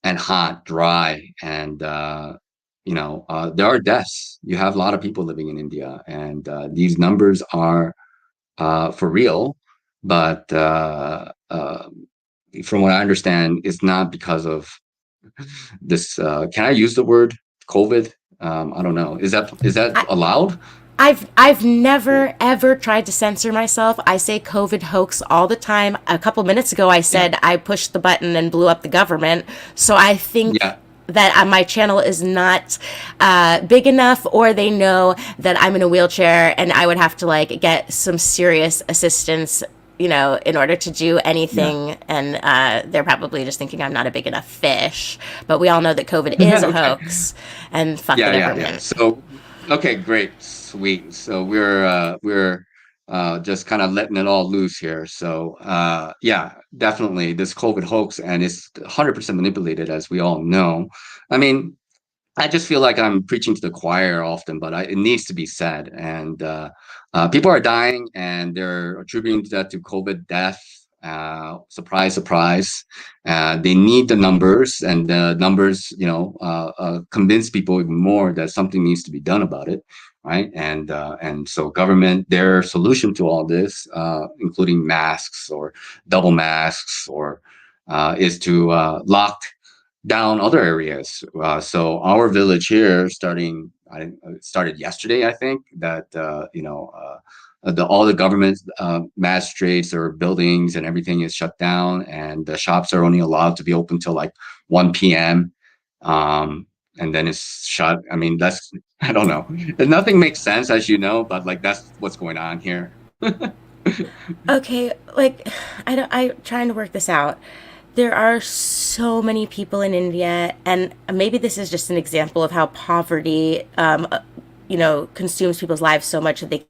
and hot, dry, and there are deaths. You have a lot of people living in India, and these numbers are for real. But from what I understand, it's not because of this. Can I use the word COVID? I don't know. Is that I, allowed? I've never ever tried to censor myself. I say COVID hoax all the time. A couple minutes ago, I Yeah, said I pushed the button and blew up the government. So I think yeah. that my channel is not big enough, or they know that I'm in a wheelchair and I would have to like get some serious assistance, you know, in order to do Yeah. anything. And they're probably just thinking I'm not a big enough fish. But we all know that COVID is a Okay. hoax, and fuck the Yeah, yeah, yeah. government. So, okay, great, sweet. So we're just kind of letting it all loose here. So, yeah, definitely this COVID hoax, and it's 100% manipulated, as we all know. I mean, I just feel like I'm preaching to the choir often, but it needs to be said. And people are dying, and they're attributing that to COVID death. Surprise, surprise. They need the numbers, and the numbers, convince people even more that something needs to be done about it, right? And so government, their solution to all this, including masks or double masks, or is to lock down other areas. So our village here, started yesterday, I think, that all the government magistrates or buildings and everything is shut down, and the shops are only allowed to be open till like 1 p.m. And then it's shut. I mean, that's I don't know. Nothing makes sense, as you know, but like that's what's going on here. Okay, like I'm trying to work this out. There are so many people in India, and maybe this is just an example of how poverty, consumes people's lives so much that they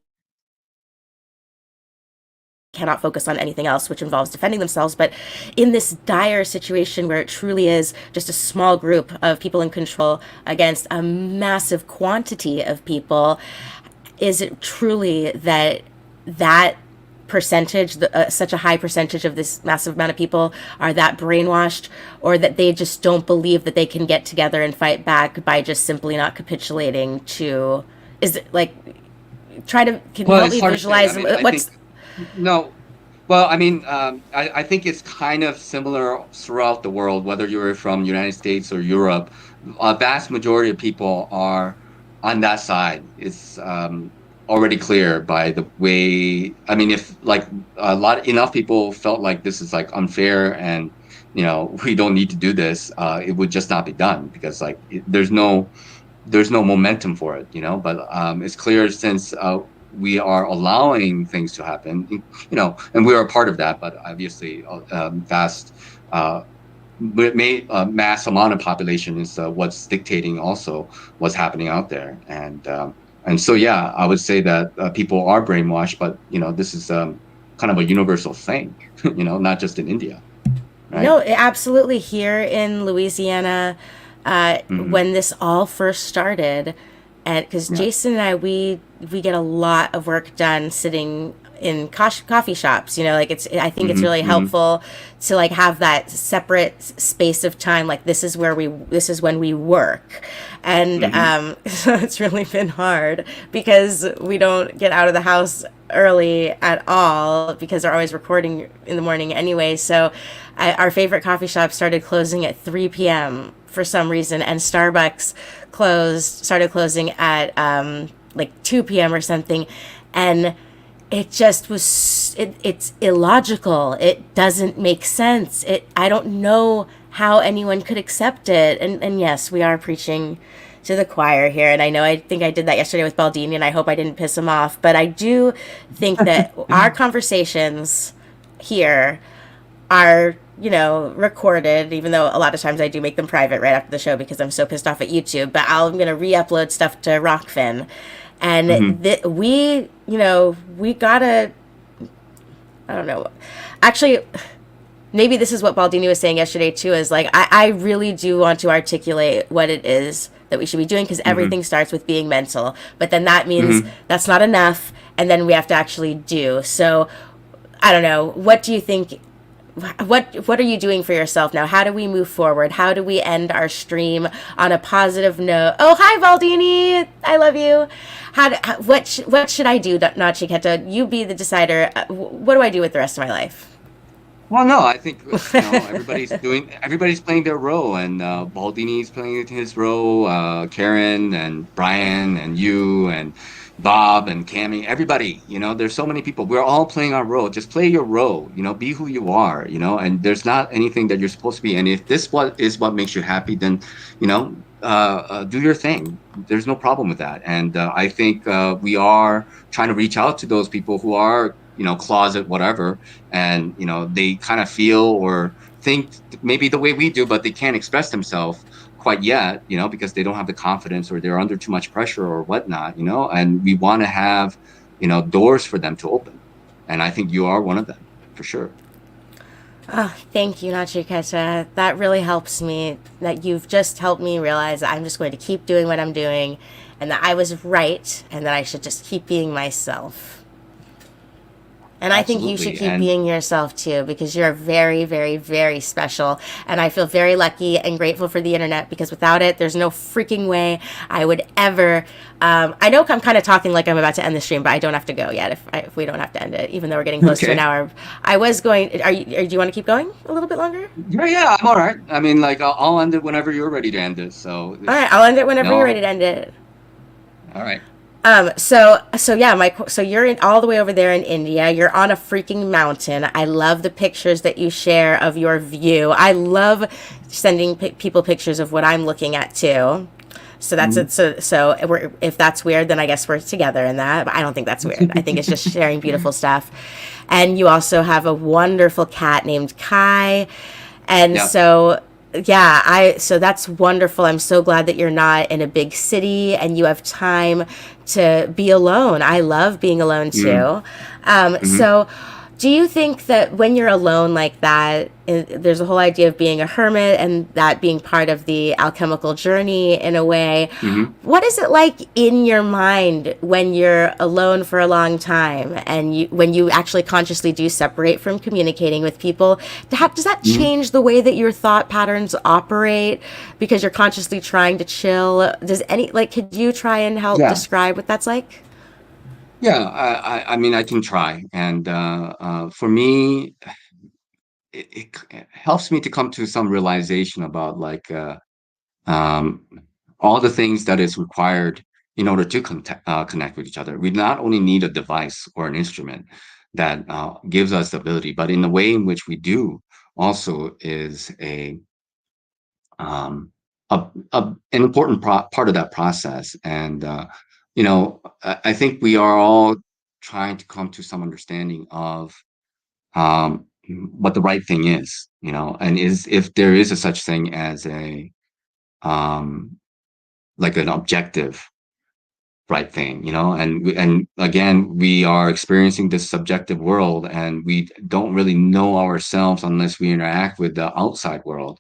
cannot focus on anything else, which involves defending themselves. But in this dire situation where it truly is just a small group of people in control against a massive quantity of people, is it truly that percentage, such a high percentage of this massive amount of people are that brainwashed, or that they just don't believe that they can get together and fight back by just simply not capitulating to? Is it like, can you Well, help it's me hard to say. I visualize mean, I what's? think no. Well, I mean, I think it's kind of similar throughout the world, whether you're from United States or Europe. A vast majority of people are on that side. It's already clear by the way. I mean, if like enough people felt like this is like unfair, and we don't need to do this, it would just not be done, because like there's no momentum for it, but it's clear, since we are allowing things to happen, and we are a part of that, but obviously vast mass amount of population is what's dictating also what's happening out there. And so, yeah, I would say that people are brainwashed, but this is kind of a universal thing, not just in India, right? No, absolutely. Here in Louisiana, Hmm. when this all first started, and because Yeah. Jason and I, we get a lot of work done sitting in coffee shops. Like I think it's Hmm. really Hmm. helpful to like have that separate space of time. Like this is when we work, and Hmm. so it's really been hard because we don't get out of the house early at all because they're always recording in the morning anyway. So our favorite coffee shop started closing at 3 p.m. for some reason, and Starbucks started closing at like 2 p.m. or something, and it just was it's illogical. It doesn't make sense. I don't know how anyone could accept it. And yes, we are preaching to the choir here, and I think I did that yesterday with Baldini, and I hope I didn't piss him off, but I do think that our conversations here are recorded, even though a lot of times I do make them private right after the show because I'm so pissed off at YouTube. But I'm gonna re-upload stuff to Rockfin, Hmm. and we gotta, I don't know, actually. Maybe this is what Baldini was saying yesterday too, is like I really do want to articulate what it is that we should be doing, because Hmm. everything starts with being mental, but then that means Hmm. that's not enough, and then we have to actually do. So I don't know, what do you think? What are you doing for yourself now? How do we move forward? How do we end our stream on a positive note? Oh, hi, Baldini. I love you. What should I do, Nachiketa? You be the decider. What do I do with the rest of my life? Well, no, I think everybody's playing their role, and Baldini's playing his role, Karen and Brian and you and Bob and Cammy, everybody. There's so many people. We're all playing our role. Just play your role. Be who you are. And there's not anything that you're supposed to be. And if what makes you happy, then do your thing. There's no problem with that. And I think we are trying to reach out to those people who are closet whatever, and they kind of feel or think maybe the way we do, but they can't express themselves quite yet, because they don't have the confidence, or they're under too much pressure or whatnot, and we want to have doors for them to open, and I think you are one of them, for sure. Oh, thank you, Nachiketa. That really helps me. That you've just helped me realize that I'm just going to keep doing what I'm doing, and that I was right, and that I should just keep being myself. And I think you should Absolutely. keep And being yourself too, because you're very, very, very special. And I feel very lucky and grateful for the internet, because without it, there's no freaking way I would ever. I know I'm kind of talking like I'm about to end the stream, but I don't have to go yet if we don't have to end it, even though we're getting close to an okay. hour. I was going. Do you want to keep going a little bit longer? Yeah, yeah, I'm all right. I mean, like, I'll end it whenever you're ready to end it. So, All right, I'll end it whenever you're ready no, to end it. all right. So yeah, so you're all the way over there in India. You're on a freaking mountain. I love the pictures that you share of your view. I love sending people pictures of what I'm looking at too. So that's Mhm. it. If that's weird, then I guess we're together in that. But I don't think that's weird. I think it's just sharing beautiful stuff. And you also have a wonderful cat named Kai. And Yeah. so yeah, so that's wonderful. I'm so glad that you're not in a big city and you have time to be alone. I love being alone Mm-hmm. too. Mm-hmm. So do you think that when you're alone like that, there's a whole idea of being a hermit and that being part of the alchemical journey in a way? Mm-hmm. What is it like in your mind when you're alone for a long time and when you actually consciously do separate from communicating with people? Does that Mm-hmm. change the way that your thought patterns operate because you're consciously trying to chill? Could you try and help Yeah. describe what that's like? Yeah. I mean, I can try. And for me, it helps me to come to some realization about like um, all the things that is required in order to connect with each other. We not only need a device or an instrument that gives us the ability, but in the way in which we do also is um, an important part of that process. And I think we are all trying to come to some understanding of um, what the right thing is, and is if there is a such thing as a um, like an objective right thing, and again, we are experiencing this subjective world, and we don't really know ourselves unless we interact with the outside world,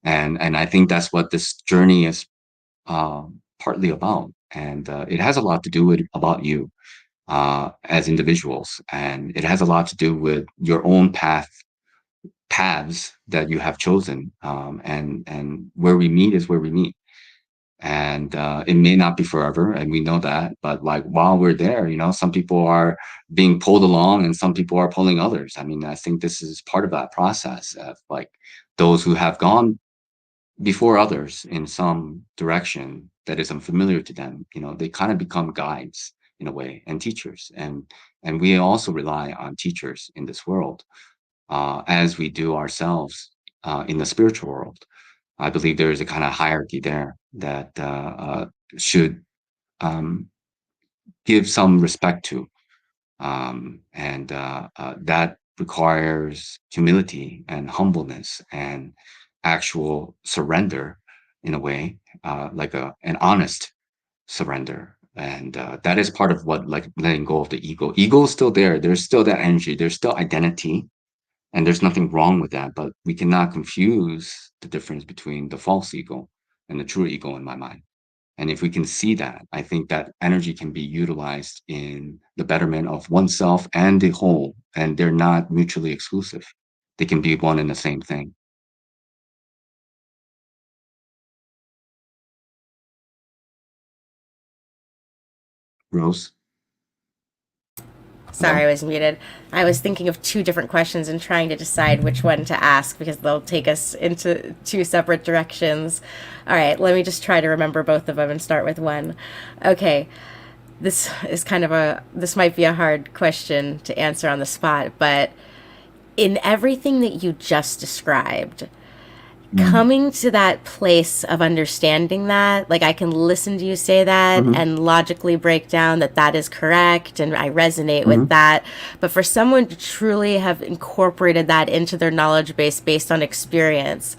and I think that's what this journey is partly about, and it has a lot to do with about you as individuals, and it has a lot to do with your own paths that you have chosen, and where we meet is where we meet, and it may not be forever, and we know that, but like while we're there, some people are being pulled along and some people are pulling others. I mean, I think this is part of that process of like those who have gone before others in some direction that is unfamiliar to them, they kind of become guides in a way, and teachers, and we also rely on teachers in this world, as we do ourselves in the spiritual world. I believe there is a kind of hierarchy there that should um, give some respect to, and that requires humility and humbleness and actual surrender in a way, like an honest surrender. And that is part of what, like, letting go of the ego. Ego is still there. There's still that energy. There's still identity, and there's nothing wrong with that. But we cannot confuse the difference between the false ego and the true ego in my mind. And if we can see that, I think that energy can be utilized in the betterment of oneself and the whole, and they're not mutually exclusive. They can be one and the same thing. Rose, Sorry, I hello? was muted. I was thinking of two different questions and trying to decide which one to ask because they'll take us into two separate directions. All right, let me just try to remember both of them and start with one. Okay, this might be a hard question to answer on the spot, but in everything that you just described, Mm. coming to that place of understanding that, like I can listen to you say that Mhm, and logically break down that that is correct and I resonate with mhm. that. But for someone to truly have incorporated that into their knowledge base based on experience,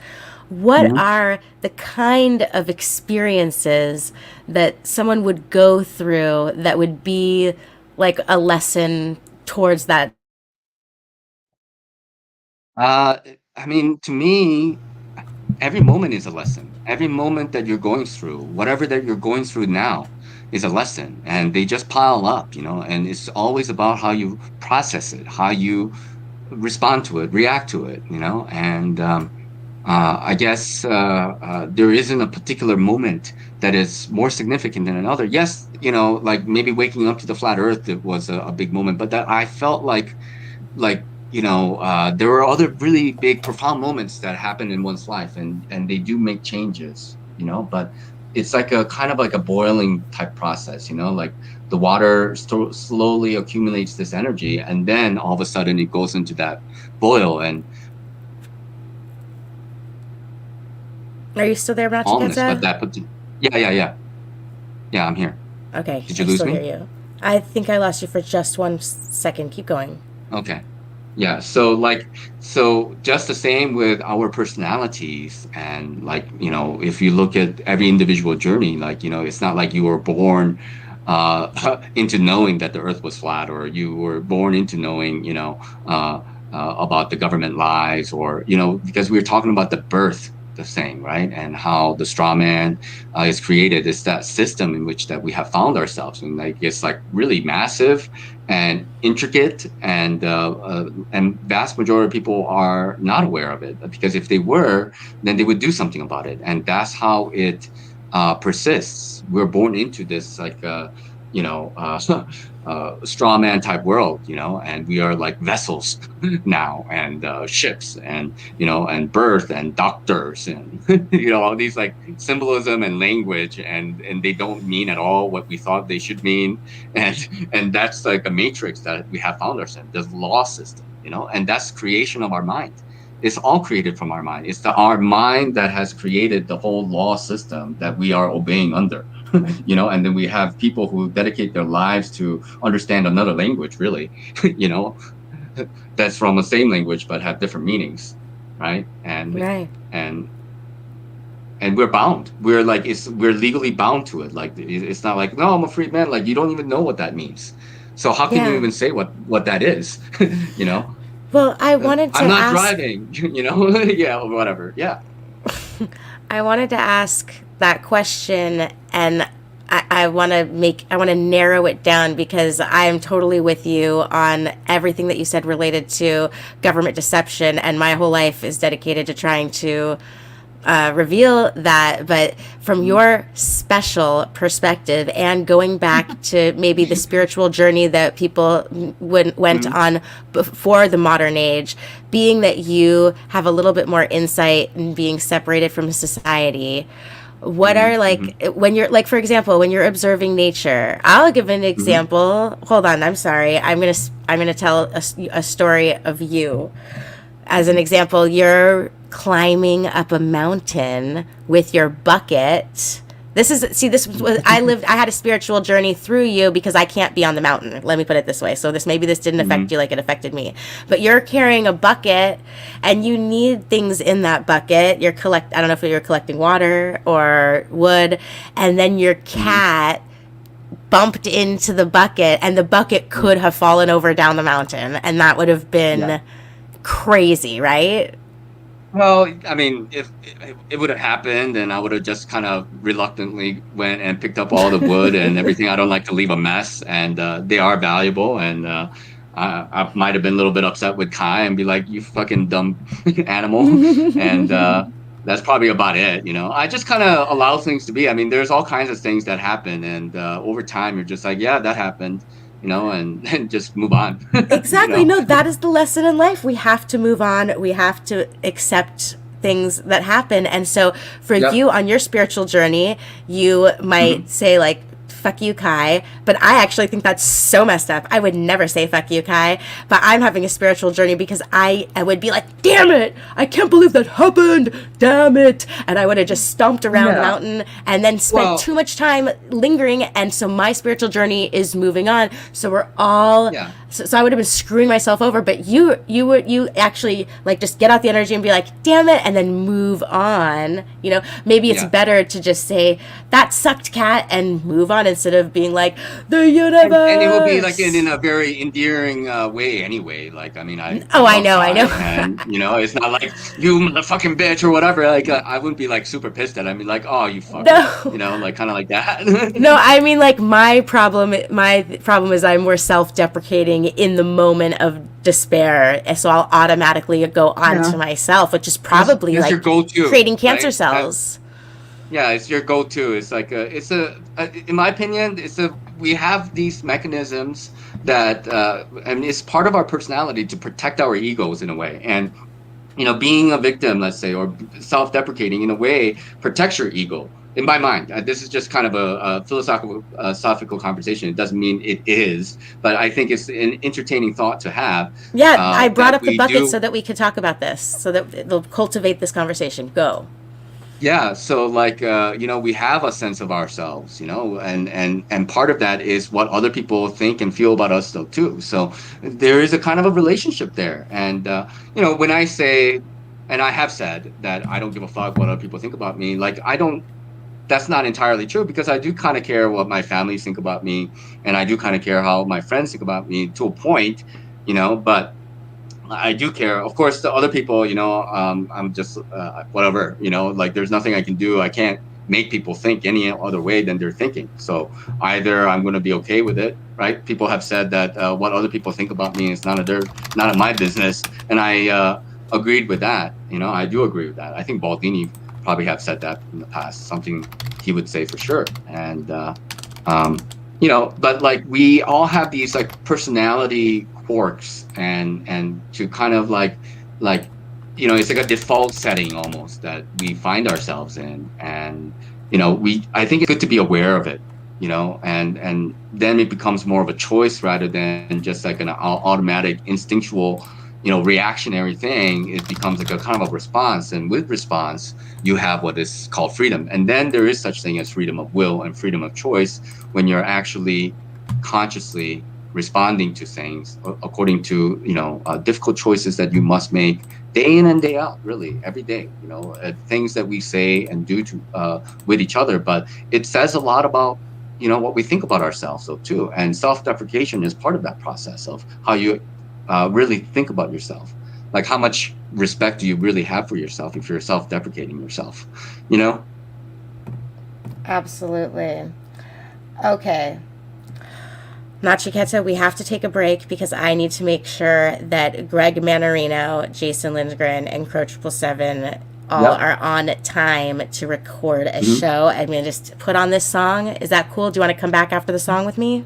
what Mhm. are the kind of experiences that someone would go through that would be like a lesson towards that? Uh, I mean, to me, every moment is a lesson. Every moment that you're going through, whatever that you're going through now, is a lesson, and they just pile up, and it's always about how you process it, how you respond to it, react to it, and I guess there isn't a particular moment that is more significant than another. Yes, like maybe waking up to the flat Earth, it was a big moment, but that I felt like there were other really big, profound moments that happen in one's life, and they do make changes, but it's like a kind of like a boiling type process, like the water slowly accumulates this energy, and then all of a sudden it goes into that boil, and Are you still there, calmness. But Nachiketa? Yeah, I'm here. Okay, Did you I lose still me? hear you. I think I lost you for just 1 second. Keep going. Okay. Yeah, so just the same with our personalities, and if you look at every individual journey, it's not like you were born into knowing that the earth was flat, or you were born into knowing, about the government lies, or, because we were talking about the birth, the same, right? And how the straw man is created. It's that system in which that we have found ourselves, and it's really massive and intricate, and vast majority of people are not aware of it, because if they were, then they would do something about it, and that's how it persists. We're born into this straw man type world, and we are like vessels now, and ships, and and birth, and doctors, and all these like symbolism and language, and they don't mean at all what we thought they should mean, and that's like a matrix that we have found ourselves, this law system, and that's creation of our mind. It's all created from our mind. It's our mind that has created the whole law system that we are obeying under. And then we have people who dedicate their lives to understand another language, really, that's from the same language but have different meanings, right? Right. And we're bound. We're legally bound to it. Like, it's not like, no, I'm a free man. Like, you don't even know what that means. So how can you even say what that is? Well, I wanted to I'm not ask... driving, yeah, or whatever. Yeah. I wanted to ask that question, and I want to narrow it down, because I am totally with you on everything that you said related to government deception, and my whole life is dedicated to trying to reveal that. But from your special perspective, and going back to maybe the spiritual journey that people went on before the modern age, being that you have a little bit more insight in being separated from society, what are when you're for example, when you're observing nature? I'll give an example. Hold on, I'm sorry. I'm gonna tell a story of you. As an example, you're climbing up a mountain with your bucket. This was I had a spiritual journey through you, because I can't be on the mountain. Let me put it this way. So maybe this didn't affect you like it affected me. But you're carrying a bucket, and you need things in that bucket. I don't know if you're collecting water or wood, and then your cat bumped into the bucket, and the bucket could have fallen over down the mountain, and that would have been crazy, right? Well, I mean, if it would have happened, and I would have just kind of reluctantly went and picked up all the wood and everything. I don't like to leave a mess, and they are valuable. And I might have been a little bit upset with Kai and be like, "You fucking dumb animal," and that's probably about it. I just kind of allow things to be. I mean, there's all kinds of things that happen, and over time, you're just like, "Yeah, that happened." And just move on. Exactly. No, that is the lesson in life. We have to move on. We have to accept things that happen. And so for you on your spiritual journey, you might say like, fuck you, Kai. But I actually think that's so messed up. I would never say fuck you, Kai. But I'm having a spiritual journey, because I would be like, damn it, I can't believe that happened. Damn it. And I would have just stomped around the mountain and then spent too much time lingering. And so my spiritual journey is moving on. So we're all... Yeah. So I would have been screwing myself over, but you actually like just get out the energy and be like, damn it, and then move on. Maybe it's better to just say, that sucked, cat, and move on on instead of being like the universe. And it will be like in a very endearing way anyway. Like, I mean, I I know. and it's not like you motherfucking bitch or whatever. Like, I wouldn't be like super pissed at it. I mean, like, oh, you fucker, No. like kind of like that. No, I mean, like, my problem is I'm more self-deprecating in the moment of despair, so I'll automatically go on to myself, which is probably It's like your go-to, creating cancer right? cells. Yeah, it's your go-to. It's like in my opinion, we have these mechanisms that, I mean, it's part of our personality to protect our egos in a way. And, being a victim, let's say, or self-deprecating in a way protects your ego. In my mind, this is just kind of a philosophical conversation. It doesn't mean it is, but I think it's an entertaining thought to have. Yeah, I brought up the bucket do, so that we could talk about this, so that it'll cultivate this conversation. Go. Yeah, so like we have a sense of ourselves, and part of that is what other people think and feel about us though too. So there is a kind of a relationship there. And when I say, and I have said that I don't give a fuck what other people think about me, like that's not entirely true, because I do kind of care what my families think about me, and I do kind of care how my friends think about me to a point, but I do care. Of course, the other people, I'm just whatever, like there's nothing I can do. I can't make people think any other way than they're thinking. So either I'm going to be okay with it, right? People have said that what other people think about me is none of my business, and I agreed with that. I do agree with that. I think Baldini probably have said that in the past, something he would say for sure. And but like we all have these like personality quirks, and to kind of like it's like a default setting almost that we find ourselves in. And I think it's good to be aware of it, and then it becomes more of a choice rather than just like an automatic instinctual reactionary thing. It becomes like a kind of a response, and with response you have what is called freedom. And then there is such thing as freedom of will and freedom of choice when you're actually consciously responding to things according to difficult choices that you must make day in and day out, really every day, things that we say and do to with each other. But it says a lot about what we think about ourselves though too, and self-deprecation is part of that process of how you really think about yourself. Like, how much respect do you really have for yourself if you're self-deprecating yourself, Absolutely. Okay. Nachiketa, we have to take a break because I need to make sure that Greg Manarino, Jason Lindgren, and Crow 777 all are on time to record a show. I'm going to just put on this song. Is that cool? Do you want to come back after the song with me?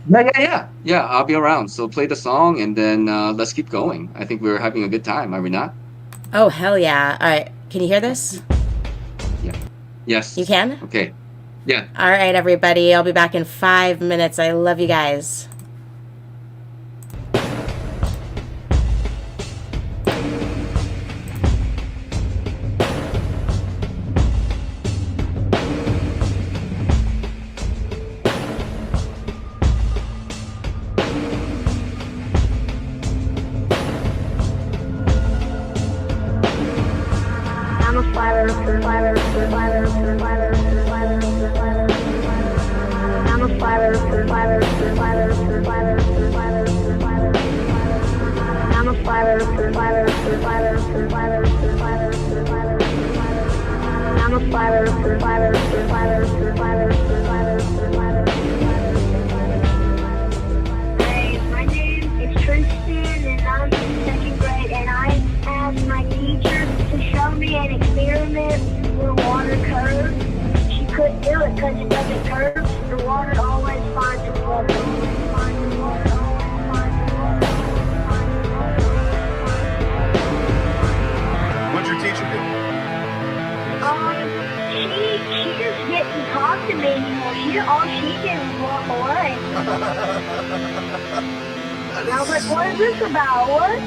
Yeah, I'll be around. So play the song, and then let's keep going. I think we're having a good time, are we not? Oh, hell yeah. All right. Can you hear this? Yeah. Yes. You can? Okay. Yeah. All right, everybody. I'll be back in 5 minutes. I love you guys. What'd your teacher do? She just didn't talk to me anymore. All she did was walk away. And I was like, what is this about? What?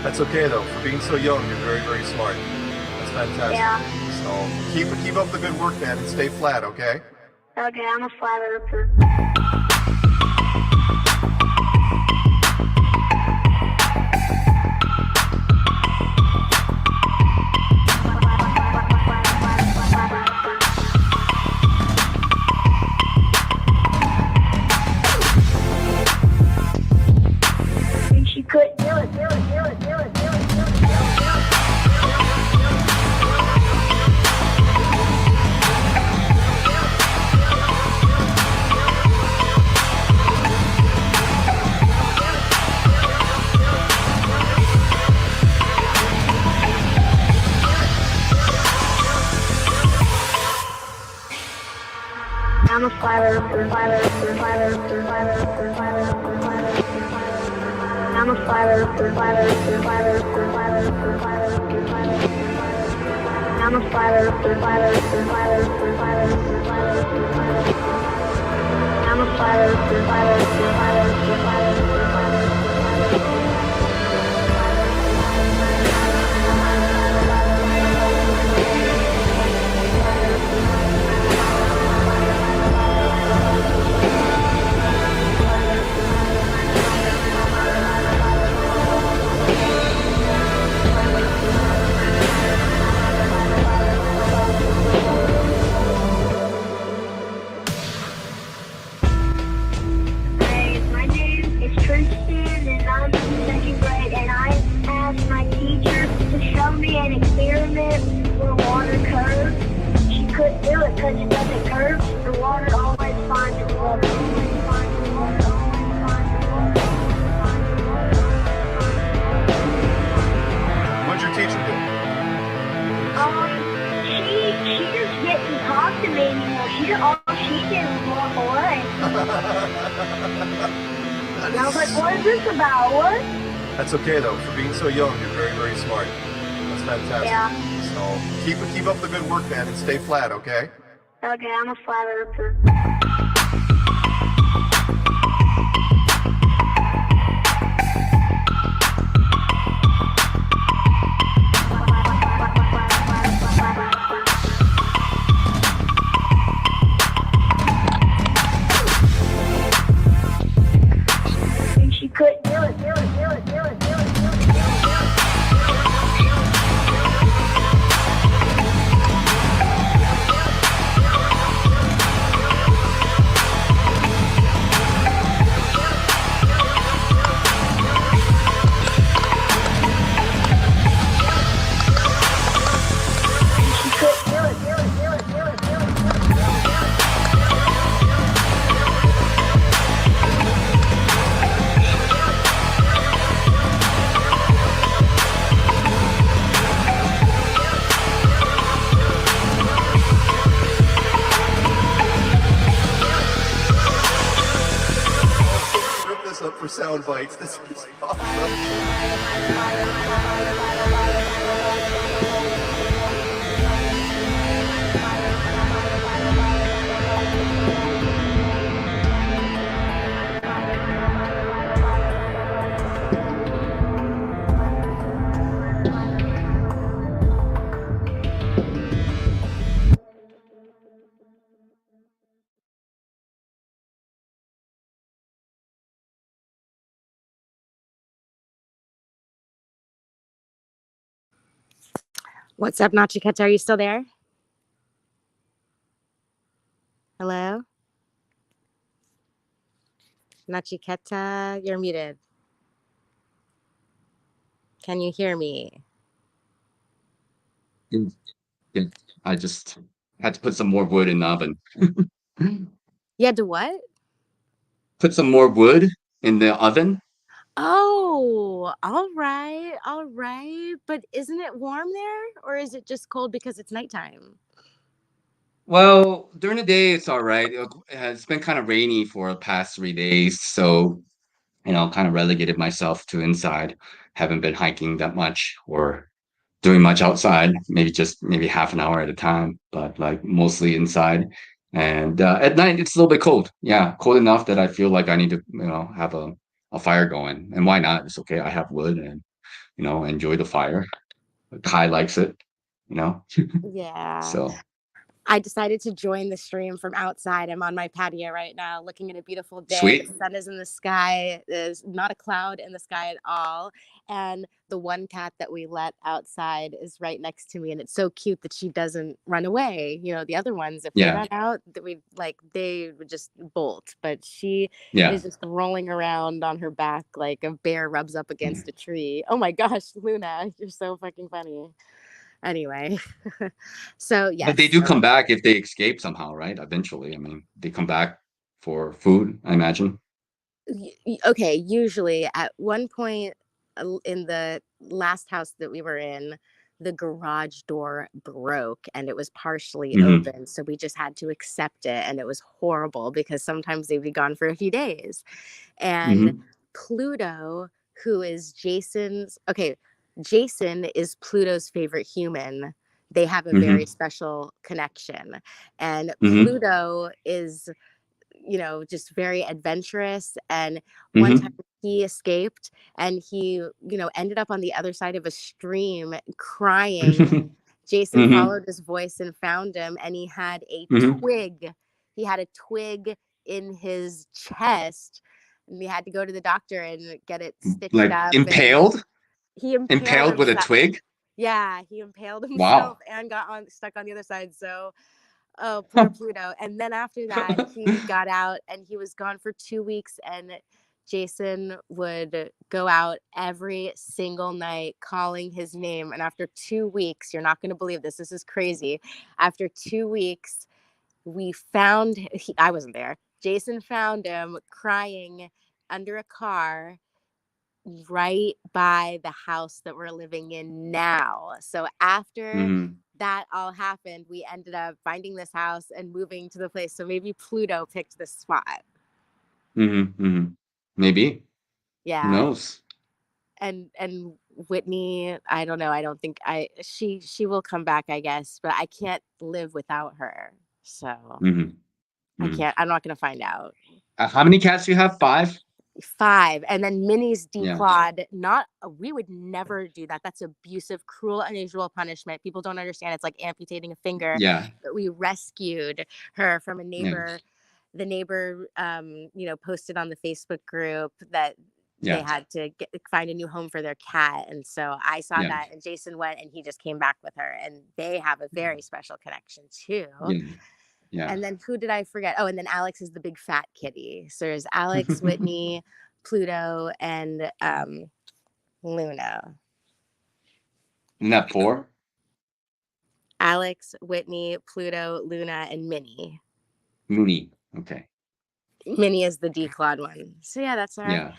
That's okay though. For being so young, you're very, very smart. That's fantastic. Yeah. So keep up the good work, man, and stay flat, okay? Okay, I'm a flat earther. flat earther, flat earther, flat earther, flat earther, flat earther, flat earther, flat earther. I'm a flat earther, flat earther, flat earther, flat earther, flat earther, flat earther. I'm a flat earther, flat earther, flat earther, flat earther, flat earther, flat earther. I'm a flat earther, flat earther, flat earther, flat earther, flat earther, flat earther. Hey, my name is Tristan and I'm in second grade and I asked my teacher to show me an experiment where water curves. She couldn't do it because it doesn't curve. The water always finds the water. Always finds the water. Always finds the water. Always finds the water. What'd your teacher do? She just didn't talk to me anymore. All she did was walk away. And I was like, what is this about? What? That's okay though. For being so young, you're very, very smart. That's fantastic. Yeah. So keep up the good work, man, and stay flat, okay? Okay, I'm a flat earther. And she couldn't do it, do it, do it, do it, do it, do it, do it. Rip this up for sound bites. This is awesome. What's up, Nachiketa? Are you still there? Hello? Nachiketa, you're muted. Can you hear me? Yeah, I just had to put some more wood in the oven. You had to what? Put some more wood in the oven. Oh, all right, all right. But isn't it warm there? Or is it just cold because it's nighttime? Well, during the day it's all right. It's been kind of rainy for the past 3 days, so kind of relegated myself to inside. Haven't been hiking that much or doing much outside. Maybe half an hour at a time, but like mostly inside. And at night it's a little bit cold. Yeah, cold enough that I feel like I need to have a fire going. And why not? It's okay. I have wood and enjoy the fire. Kai likes it, you know. Yeah. So I decided to join the stream from outside. I'm on my patio right now, looking at a beautiful day. sweet. The sun is in the sky. There's not a cloud in the sky at all. And the one cat that we let outside is right next to me. And it's so cute that she doesn't run away. The other ones, if they Yeah, run out, they would just bolt. But she yeah. is just rolling around on her back like a bear rubs up against a tree. Oh my gosh, Luna, you're so fucking funny. Anyway, so But they yes. do come back if they escape somehow, right? Eventually, I mean, they come back for food, I imagine. Okay, usually at one point in the last house that we were in, the garage door broke and it was partially Mm-hmm. open. So we just had to accept it. And it was horrible because sometimes they'd be gone for a few days. And Mm-hmm. Pluto, who is Jason is Pluto's favorite human. They have a very Mm-hmm. special connection. And Mm-hmm. Pluto is, just very adventurous. And one time Mm-hmm. he escaped and he, ended up on the other side of a stream crying. Jason Mm-hmm. followed his voice and found him, and he had a Mm-hmm. twig. He had a twig in his chest, and we had to go to the doctor and get it stitched Like up. And impaled? he impaled Impaled with a himself. twig? Yeah, he impaled himself Wow. and got stuck on the other side. So, oh, poor Pluto. And then after that, he got out and he was gone for 2 weeks. And Jason would go out every single night calling his name. And after 2 weeks, you're not going to believe this. This is crazy. After 2 weeks, we found, I wasn't there. Jason found him crying under a car right by the house that we're living in now. So after Mm-hmm. that all happened, we ended up finding this house and moving to the place. So maybe Pluto picked this spot. Mm-hmm. Mm-hmm. Maybe. Who Yeah. knows? And Whitney, I don't know. I don't think she will come back, I guess, but I can't live without her. So Mm-hmm. I Mm-hmm. can't, I'm not going to find out. How many cats do you have? 5? 5. And then Minnie's Yeah. declawed. We would never do that. That's abusive, cruel, unusual punishment. People don't understand. It's like amputating a finger. Yeah. But we rescued her from a Yeah. neighbor. The neighbor, posted on the Facebook group that they Yeah. had to find a new home for their cat. And so I saw Yeah. that, and Jason went, and he just came back with her, and they have a very special connection too. Yeah. Yeah. And then who did I forget? Oh, and then Alex is the big fat kitty. So there's Alex, Whitney, Pluto, and Luna. Isn't that 4? Alex, Whitney, Pluto, Luna, and Minnie. Mooney. Okay. Minnie is the declawed one. So yeah, that's Yeah.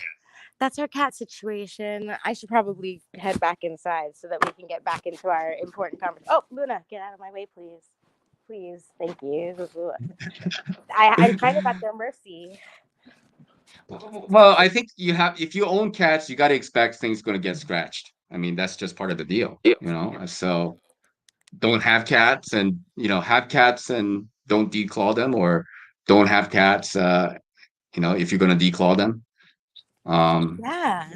our cat situation. I should probably head back inside so that we can get back into our important conversation. Oh, Luna, get out of my way, please. Please, thank you. I'm kind of at their mercy. Well, I think if you own cats, you got to expect things going to get scratched. I mean, that's just part of the deal, So don't have cats and, have cats and don't declaw them, or don't have cats, if you're going to declaw them. Yeah.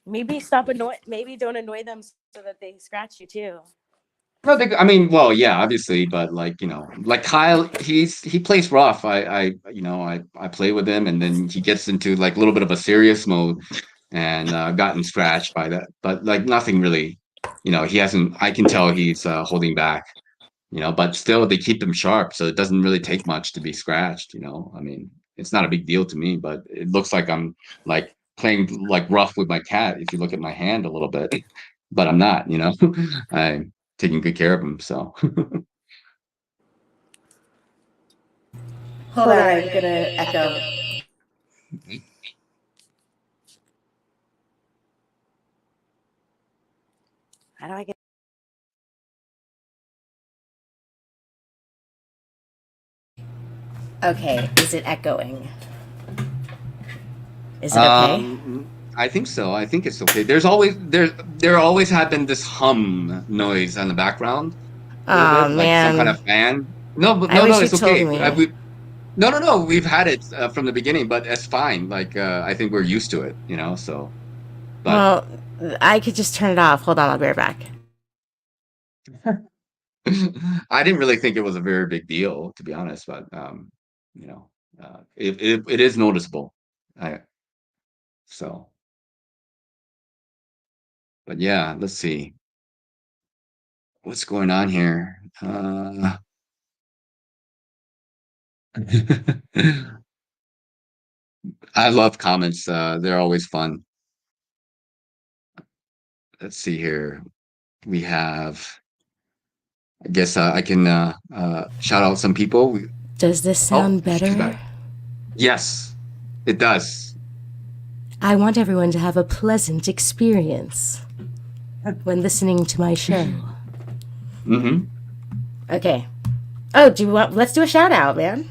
Maybe maybe don't annoy them so that they scratch you too. No, well, yeah, obviously, but like Kyle, he plays rough. I play with him, and then he gets into like a little bit of a serious mode, and gotten scratched by that. But like nothing really, he hasn't. I can tell he's holding back, but still they keep him sharp, so it doesn't really take much to be scratched. I mean, it's not a big deal to me, but it looks like I'm like playing like rough with my cat if you look at my hand a little bit, but I'm not. I'm taking good care of him. So Hold on, I'm gonna echo. How do I get? Okay, is it echoing? Is it okay? I think so. I think it's okay. There always had been this hum noise on the background. A little Oh bit, like some kind man, of fan. No, but I wish you it's okay. told me. No. We've had it from the beginning, but it's fine. Like I think we're used to it, So, but Well, I could just turn it off. Hold on, I'll be right back. I didn't really think it was a very big deal, to be honest. But it is noticeable. So, but yeah, let's see what's going on here. I love comments. They're always fun. Let's see here. We have, I guess I can shout out some people. Does this sound she's better? back. Yes, it does. I want everyone to have a pleasant experience. when listening to my show. Mm-hmm. Okay. Oh, let's do a shout out, man.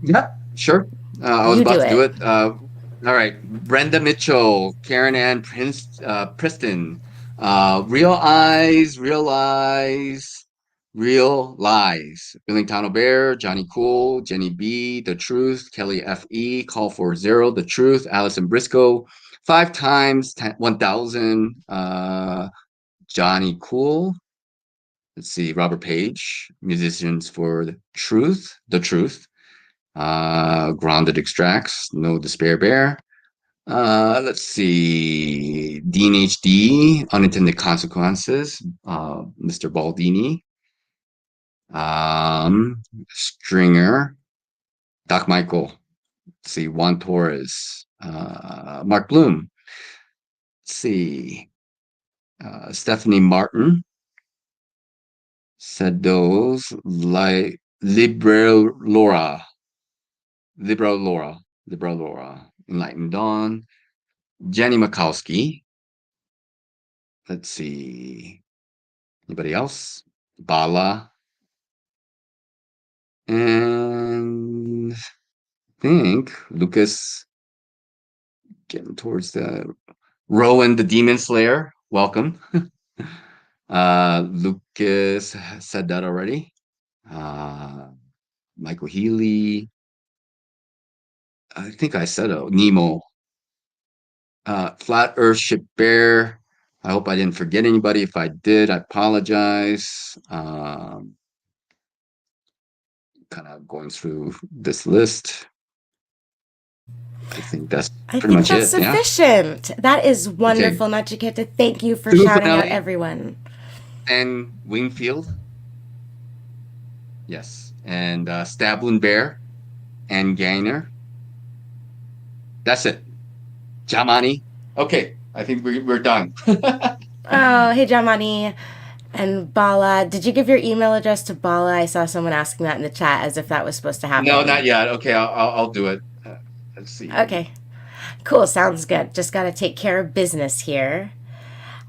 Yeah, sure. I was You do about to do it. it. All right. Brenda Mitchell, Karen Ann Preston, Real Eyes, Real Eyes, Real Lies. Billing Town Bear, Johnny Cool, Jenny B, The Truth, Kelly F.E., Call for Zero, The Truth, Allison Briscoe, 5 times 1000, Johnny Cool. Let's see, Robert Page, Musicians for The Truth. Grounded Extracts, No Despair Bear. Let's see, Dean HD, Unintended Consequences, Mr. Baldini. Stringer, Doc Michael. Let's see, Juan Torres, Mark Bloom. Let's see, Stephanie Martin. Said those like Libero Laura. Liberal Laura, Enlightened Dawn, Jenny Makowski. Let's see. Anybody else? Bala. And I think Lucas getting towards the Rowan the Demon Slayer. Welcome. Lucas said that already. Michael Healy. I think I said Nemo. Flat Earth Ship Bear. I hope I didn't forget anybody. If I did, I apologize. Kind of going through this list. I think that's I pretty think much that's it. Yeah. sufficient. That is Okay. wonderful, Nachiketa. Thank you for Super shouting out finale. everyone. And Wingfield. Yes. And Stabloon Bear and Gainer. That's it. Jamani. Okay. I think we're done. Oh, hey, Jamani. And Bala, did you give your email address to Bala? I saw someone asking that in the chat as if that was supposed to happen. No, not yet. Okay, I'll do it. Let's see. Okay. Cool. Sounds good. Just got to take care of business here.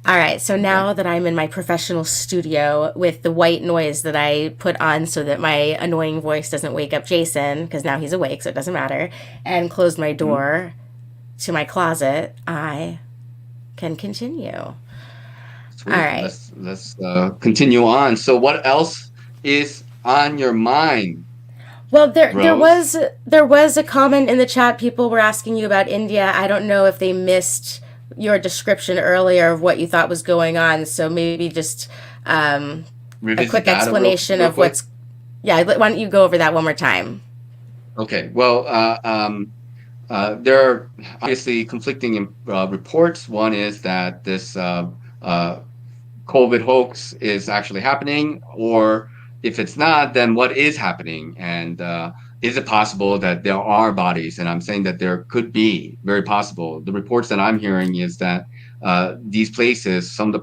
All right. So now that I'm in my professional studio with the white noise that I put on so that my annoying voice doesn't wake up Jason, because now he's awake, so it doesn't matter, and closed my door to my closet, I can continue. Sweet. All right. Let's continue on. So, what else is on your mind? Well, there Rose? was a comment in the chat. People were asking you about India. I don't know if they missed your description earlier of what you thought was going on. So maybe just a Revisit quick that explanation real of quick? what's. Yeah, why don't you go over that one more time? Okay. Well, there are obviously conflicting reports. One is that this COVID hoax is actually happening, or if it's not, then what is happening? And is it possible that there are bodies? And I'm saying that there could be, very possible. The reports that I'm hearing is that these places, some of the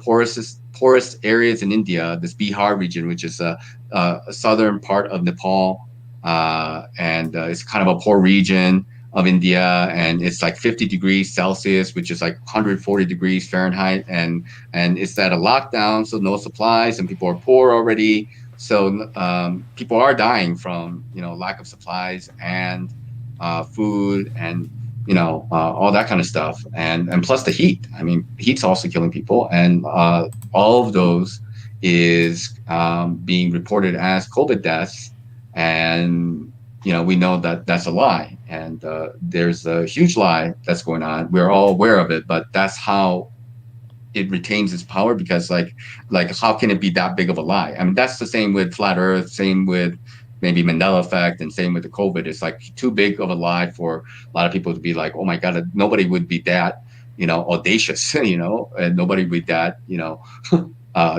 poorest areas in India, this Bihar region, which is a southern part of Nepal, and it's kind of a poor region of India, and it's like 50 degrees Celsius, which is like 140 degrees Fahrenheit, and it's at a lockdown, so no supplies, and people are poor already. So people are dying from lack of supplies and food and all that kind of stuff, and plus the heat. I mean, heat's also killing people, and all of those is being reported as COVID deaths, and we know that that's a lie, and there's a huge lie that's going on. We're all aware of it, but that's how it retains its power, because like how can it be that big of a lie? I mean, that's the same with flat Earth, same with maybe Mandela effect, and same with the COVID. It's like too big of a lie for a lot of people to be like, oh my God, nobody would be that audacious, and nobody would be that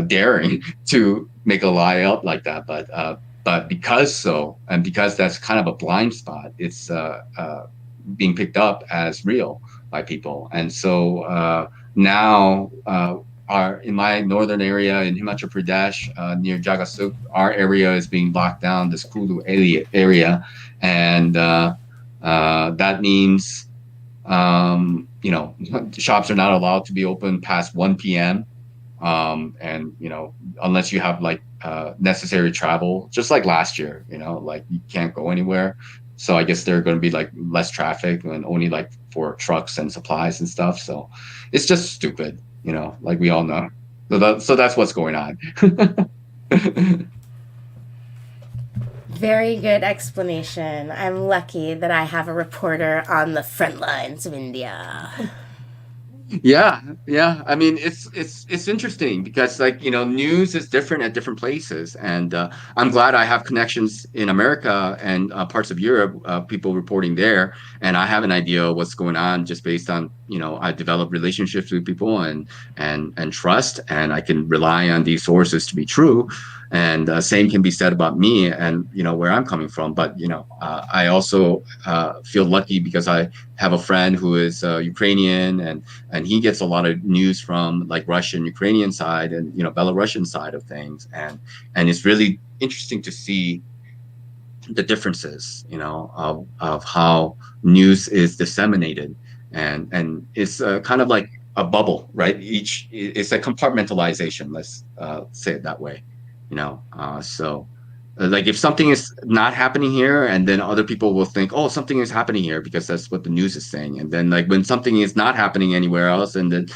daring to make a lie up like that. But because that's kind of a blind spot, it's being picked up as real by people. And so now in my northern area in Himachal Pradesh, near Jagasuk, our area is being locked down, this Kulu area. And that means shops are not allowed to be open past 1 p.m. And unless you have like necessary travel, just like last year, like you can't go anywhere. So I guess there are going to be like less traffic and only like for trucks and supplies and stuff. So it's just stupid, like we all know. So that's what's going on. Very good explanation. I'm lucky that I have a reporter on the front lines of India. Yeah. I mean, it's interesting because like news is different at different places, and I'm glad I have connections in America and parts of Europe, people reporting there, and I have an idea of what's going on just based on I develop relationships with people and trust, and I can rely on these sources to be true. And same can be said about me and where I'm coming from. But I also feel lucky because I have a friend who is Ukrainian, and he gets a lot of news from like Russian, Ukrainian side, and Belarusian side of things, and it's really interesting to see the differences, of how news is disseminated, and it's kind of like a bubble, right? It's a compartmentalization. Let's say it that way, so. Like if something is not happening here, and then other people will think, oh, something is happening here because that's what the news is saying. And then like when something is not happening anywhere else, and then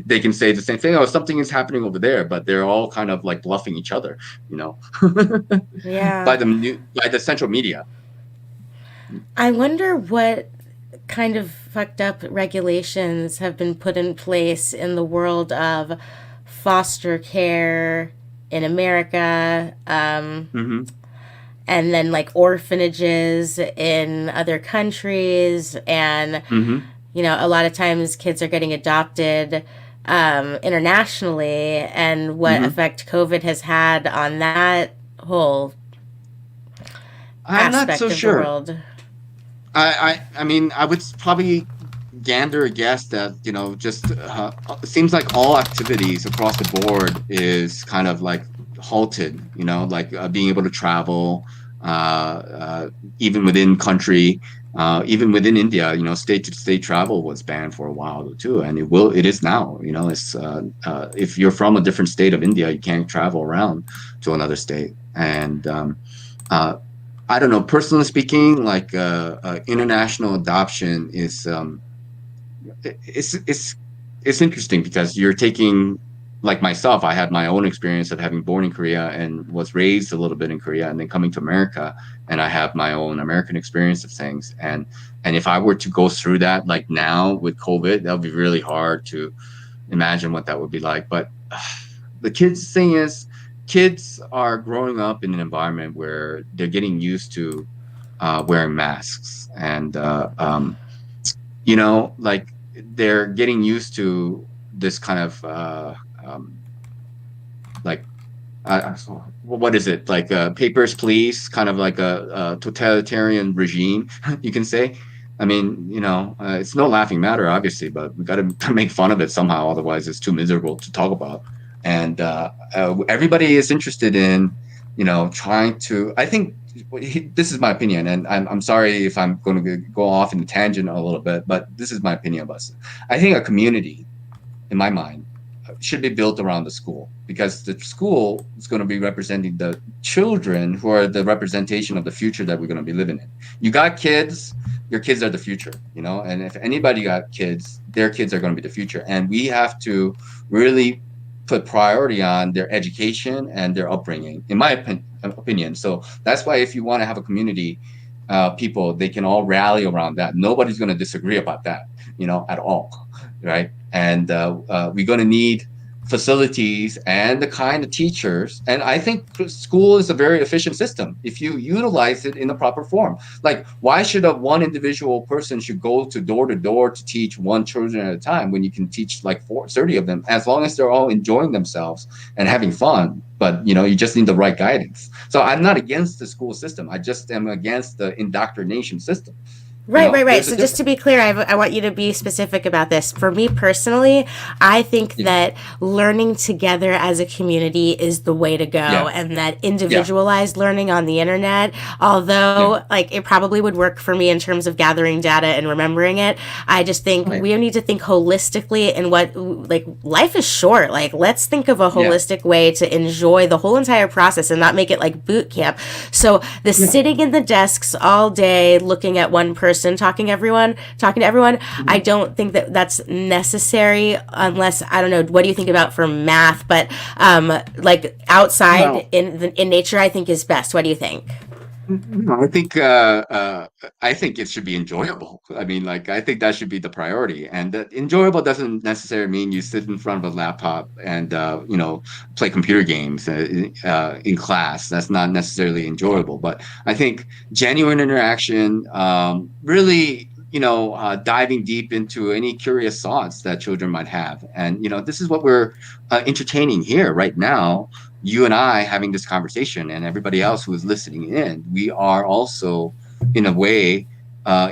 they can say the same thing, oh, something is happening over there, but they're all kind of like bluffing each other, Yeah. by the central media. I wonder what kind of fucked up regulations have been put in place in the world of foster care in America, Hmm. and then like orphanages in other countries. And, Hmm. a lot of times kids are getting adopted internationally, and what Hmm. effect COVID has had on that whole I'm not aspect so of the sure. world. I mean, I would probably gander a guess that just it seems like all activities across the board is kind of like halted. Like being able to travel, even within country, even within India. State to state travel was banned for a while too, and it is now. It's if you're from a different state of India, you can't travel around to another state, and uh, I don't know. Personally speaking, like international adoption is it's it's interesting because you're taking, like myself, I had my own experience of having born in Korea and was raised a little bit in Korea, and then coming to America, and I have my own American experience of things. And if I were to go through that like now with COVID, that would be really hard to imagine what that would be like. But the kids thing is, kids are growing up in an environment where they're getting used to wearing masks, and like they're getting used to this kind of um, like what is it, like papers please, kind of like a totalitarian regime, you can say. I mean, it's no laughing matter, obviously, but we got to make fun of it somehow, otherwise it's too miserable to talk about. And everybody is interested in trying to, I think, this is my opinion, and I'm sorry if I'm going to go off in a tangent a little bit, but this is my opinion about it. I think a community, in my mind, should be built around the school, because the school is going to be representing the children who are the representation of the future that we're going to be living in. You got kids, your kids are the future, and if anybody got kids, their kids are going to be the future. And we have to really put priority on their education and their upbringing, in my opinion. So that's why if you want to have a community, people, they can all rally around that. Nobody's going to disagree about that, at all, right? And we're going to need facilities and the kind of teachers. And I think school is a very efficient system if you utilize it in the proper form. Like, why should a one individual person should go to door to teach one children at a time when you can teach like 30 of them, as long as they're all enjoying themselves and having fun? But you just need the right guidance. So I'm not against the school system. I just am against the indoctrination system. Right. There's a So just to be clear, I want you to be specific about this. For me personally, I think that learning together as a community is the way to go, Yeah. and that Yeah. individualized learning on the internet, although Yeah. like it probably would work for me in terms of gathering data and remembering it, I just think Right. we need to think holistically in what, like, life is short. Like, let's think of a Yeah. holistic way to enjoy the whole entire process and not make it like boot camp. So the sitting in the desks all day looking at one person talking to everyone, I don't think that that's necessary unless, I don't know, what do you think about for math, but like outside Well, in nature, I think is best. What do you think? no, I think it should be enjoyable. I mean, like I think that should be the priority. And that enjoyable doesn't necessarily mean you sit in front of a laptop and play computer games in class. That's not necessarily enjoyable. But I think genuine interaction, really, diving deep into any curious thoughts that children might have. And this is what we're entertaining here right now, you and I having this conversation, and everybody else who is listening in. We are also, in a way,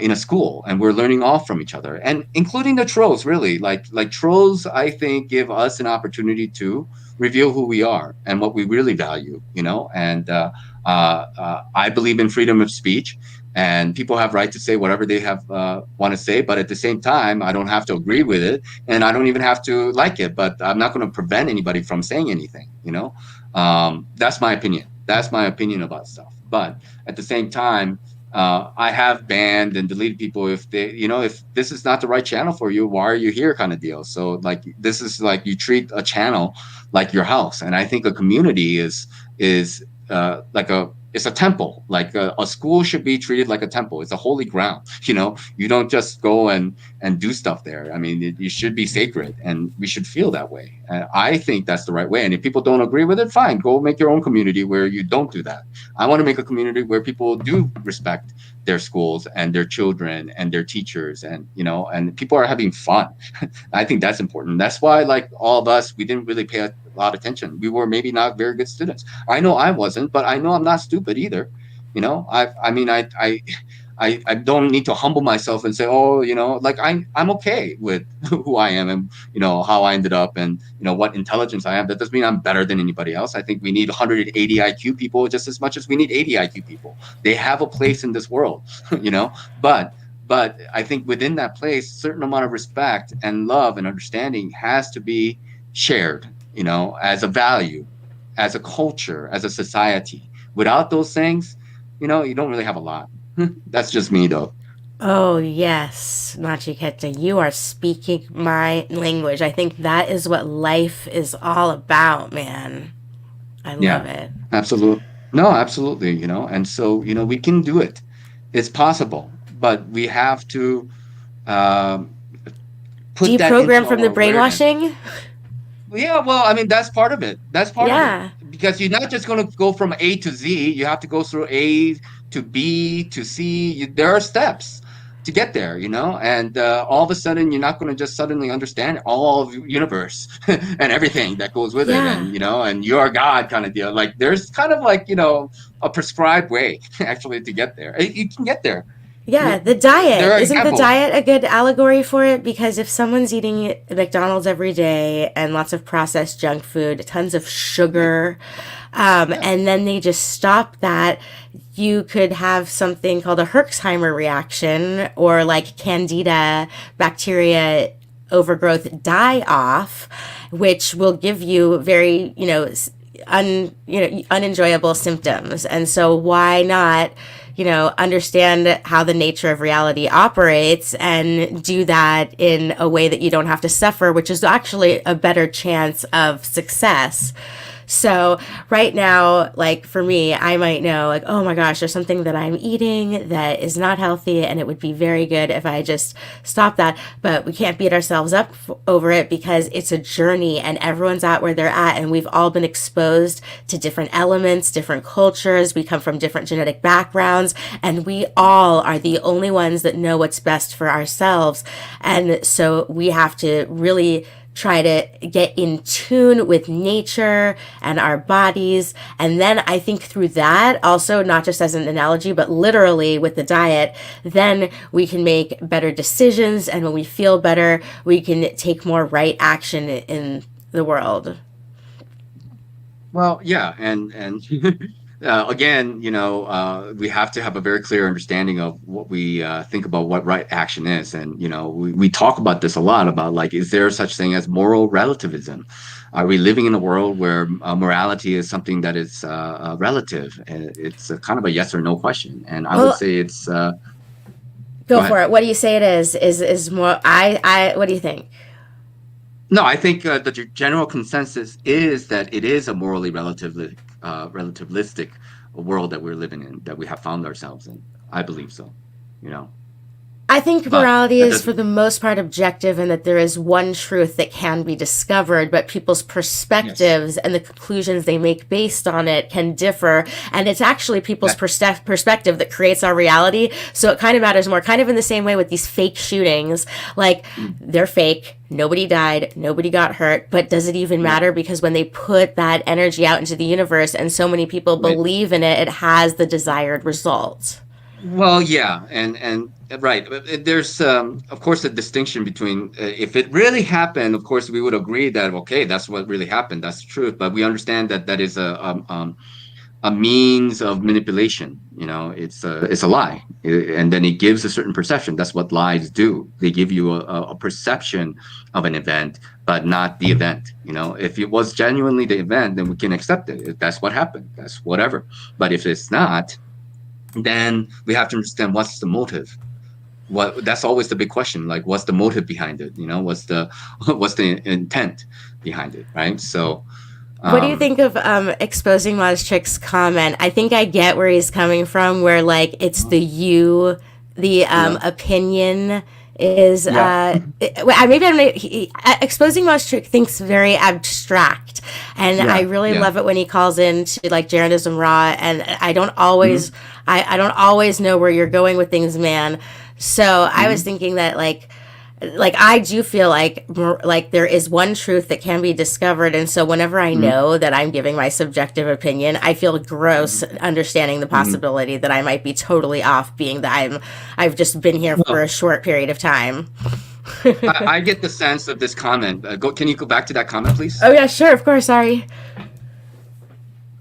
in a school, and we're learning all from each other, and including the trolls. Really, like trolls, I think give us an opportunity to reveal who we are and what we really value. And I believe in freedom of speech. And people have right to say whatever they have want to say, but at the same time, I don't have to agree with it, and I don't even have to like it. But I'm not going to prevent anybody from saying anything. That's my opinion. That's my opinion about stuff. But at the same time, I have banned and deleted people if if this is not the right channel for you, why are you here, kind of deal. So like this is like you treat a channel like your house, and I think a community is like it's a temple. Like a school should be treated like a temple. It's a holy ground. You don't just go and do stuff there. I mean, it should be sacred, and we should feel that way. And I think that's the right way. And if people don't agree with it, fine, go make your own community where you don't do that. I want to make a community where people do respect their schools and their children and their teachers, and and people are having fun. I think that's important. That's why, like all of us, we didn't really pay a lot of attention. We were maybe not very good students. I know I wasn't, but I know I'm not stupid either. I don't need to humble myself and say, oh, like I'm okay with who I am, and how I ended up, and what intelligence I have. That doesn't mean I'm better than anybody else. I think we need 180 IQ people just as much as we need 80 IQ people. They have a place in this world, but I think within that place, certain amount of respect and love and understanding has to be shared, as a value, as a culture, as a society. Without those things, you don't really have a lot. That's just me, though. Oh, yes, Nachiketa, you are speaking my language. I think that is what life is all about, man. I love it. Absolutely. No, absolutely. And so, we can do it. It's possible, but we have to put that into Deprogram from our the awareness. brainwashing? Yeah, well, I mean, that's part of it. That's part of Yeah. it. Because you're not just going to go from A to Z. You have to go through A to B to C. There are steps to get there, and all of a sudden, you're not going to just suddenly understand all of the universe and everything that goes with it. Yeah. And you're God kind of deal. Like, there's kind of like, a prescribed way actually to get there. You can get there. Yeah, the There diet. are Isn't the examples. diet a good allegory for it? Because if someone's eating McDonald's every day and lots of processed junk food, tons of sugar, and then they just stop that, you could have something called a Herxheimer reaction, or like Candida bacteria overgrowth die off, which will give you very, unenjoyable symptoms. And so why not, understand how the nature of reality operates and do that in a way that you don't have to suffer, which is actually a better chance of success. So right now, like for me, I might know like, oh my gosh, there's something that I'm eating that is not healthy, and it would be very good if I just stop that. But we can't beat ourselves up over it, because it's a journey and everyone's at where they're at. And we've all been exposed to different elements, different cultures. We come from different genetic backgrounds, and we all are the only ones that know what's best for ourselves. And so we have to really try to get in tune with nature and our bodies. And then I think through that, also, not just as an analogy, but literally with the diet, then we can make better decisions. And when we feel better, we can take more right action in the world. Well, yeah, and again, we have to have a very clear understanding of what we think about what right action is, and we talk about this a lot about, like, is there such thing as moral relativism? Are we living in a world where morality is something that is relative? And it's a kind of a yes or no question, and I would Well, say it's. go Go ahead. for it. What do you say it is? Is more? I. What do you think? No, I think the general consensus is that it is a morally relativistic world that we're living in, that we have found ourselves in. I believe so, you know. I think But morality that is for doesn't. the most part objective and that there is one truth that can be discovered, but people's Yes. perspectives and the conclusions they make based on it can differ. And it's actually people's That. perspective that creates our reality. So it kind of matters more, kind of in the same way with these fake shootings. Like, Mm, they're fake. Nobody died. Nobody got hurt. But does it even right. matter? Because when they put that energy out into the universe and so many people Right. believe in it, it has the desired result. Well, yeah, and right. There's of course, a distinction between if it really happened. Of course, we would agree that okay, that's what really happened. That's the truth. But we understand that that is a means of manipulation. It's a lie. And then it gives a certain perception. That's what lies do. They give you a perception of an event, but not the event. If it was genuinely the event, then we can accept it. If that's what happened, that's whatever. But if it's not, then we have to understand what's the motive. That's always the big question. Like, what's the motive behind it? What's the what's the intent behind it, right? So, What do you um, think of exposing Chick's comment? I think I get where he's coming from, where like it's the yeah, opinion is yeah, maybe I'm not, exposing Chick thinks very abstract, and I yeah, really yeah. love it when he calls into like Jeranism Raw, and I don't Hmm. always I don't always know where you're going with things, man. So I was Hmm. thinking that like I do feel like there is one truth that can be discovered, and so whenever I Hmm. know that I'm giving my subjective opinion, I feel gross Hmm. understanding the Hmm. possibility that I might be totally off, being that I've just been here for Well, a short period of time. I get the sense of this comment. Can you go back to that comment, please? Oh yeah, sure, of course, sorry.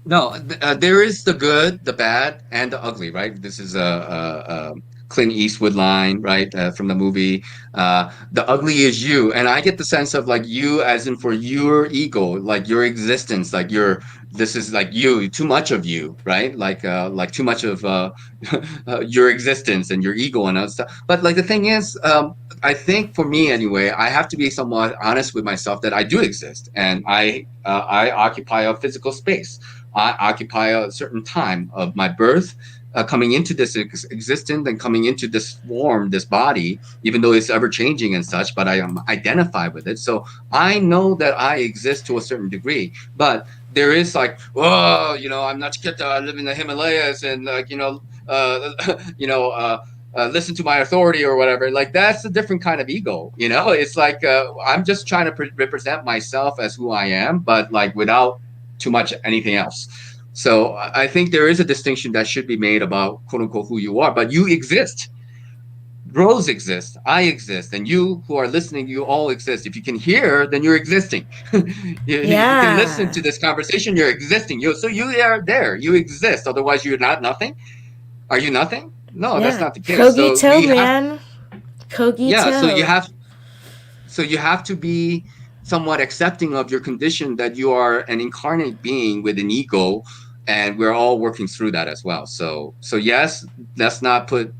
No, there is the good, the bad, and the ugly, right? This is a Clint Eastwood line, right, from the movie. The ugly is you, and I get the sense of like you, as in for your ego, like your existence, like your. This is like you, too much of you, right? Like too much of your existence and your ego and other stuff. But like the thing is, I think for me anyway, I have to be somewhat honest with myself that I do exist, and I occupy a physical space. I occupy a certain time of my birth, coming into this existence and coming into this form, this body, even though it's ever changing and such, but I am identified with it. So I know that I exist to a certain degree, but there is like, oh, I'm Nachiketa, I live in the Himalayas, and like, you know, listen to my authority or whatever. Like that's a different kind of ego. It's like I'm just trying to represent myself as who I am, but like without too much anything else. So I think there is a distinction that should be made about quote unquote who you are, but you exist. Rose exists, I exist, and you who are listening, you all exist. If you can hear, then you're existing. If you can listen to Yeah, this conversation, you're existing. So you are there. You exist. Otherwise, you're not nothing. Are you nothing? No, that's yeah. not the case. So Kogito, we have, man. yeah. Kogito. So you have to be somewhat accepting of your condition that you are an incarnate being with an ego, and we're all working through that as well. So yes, let's not put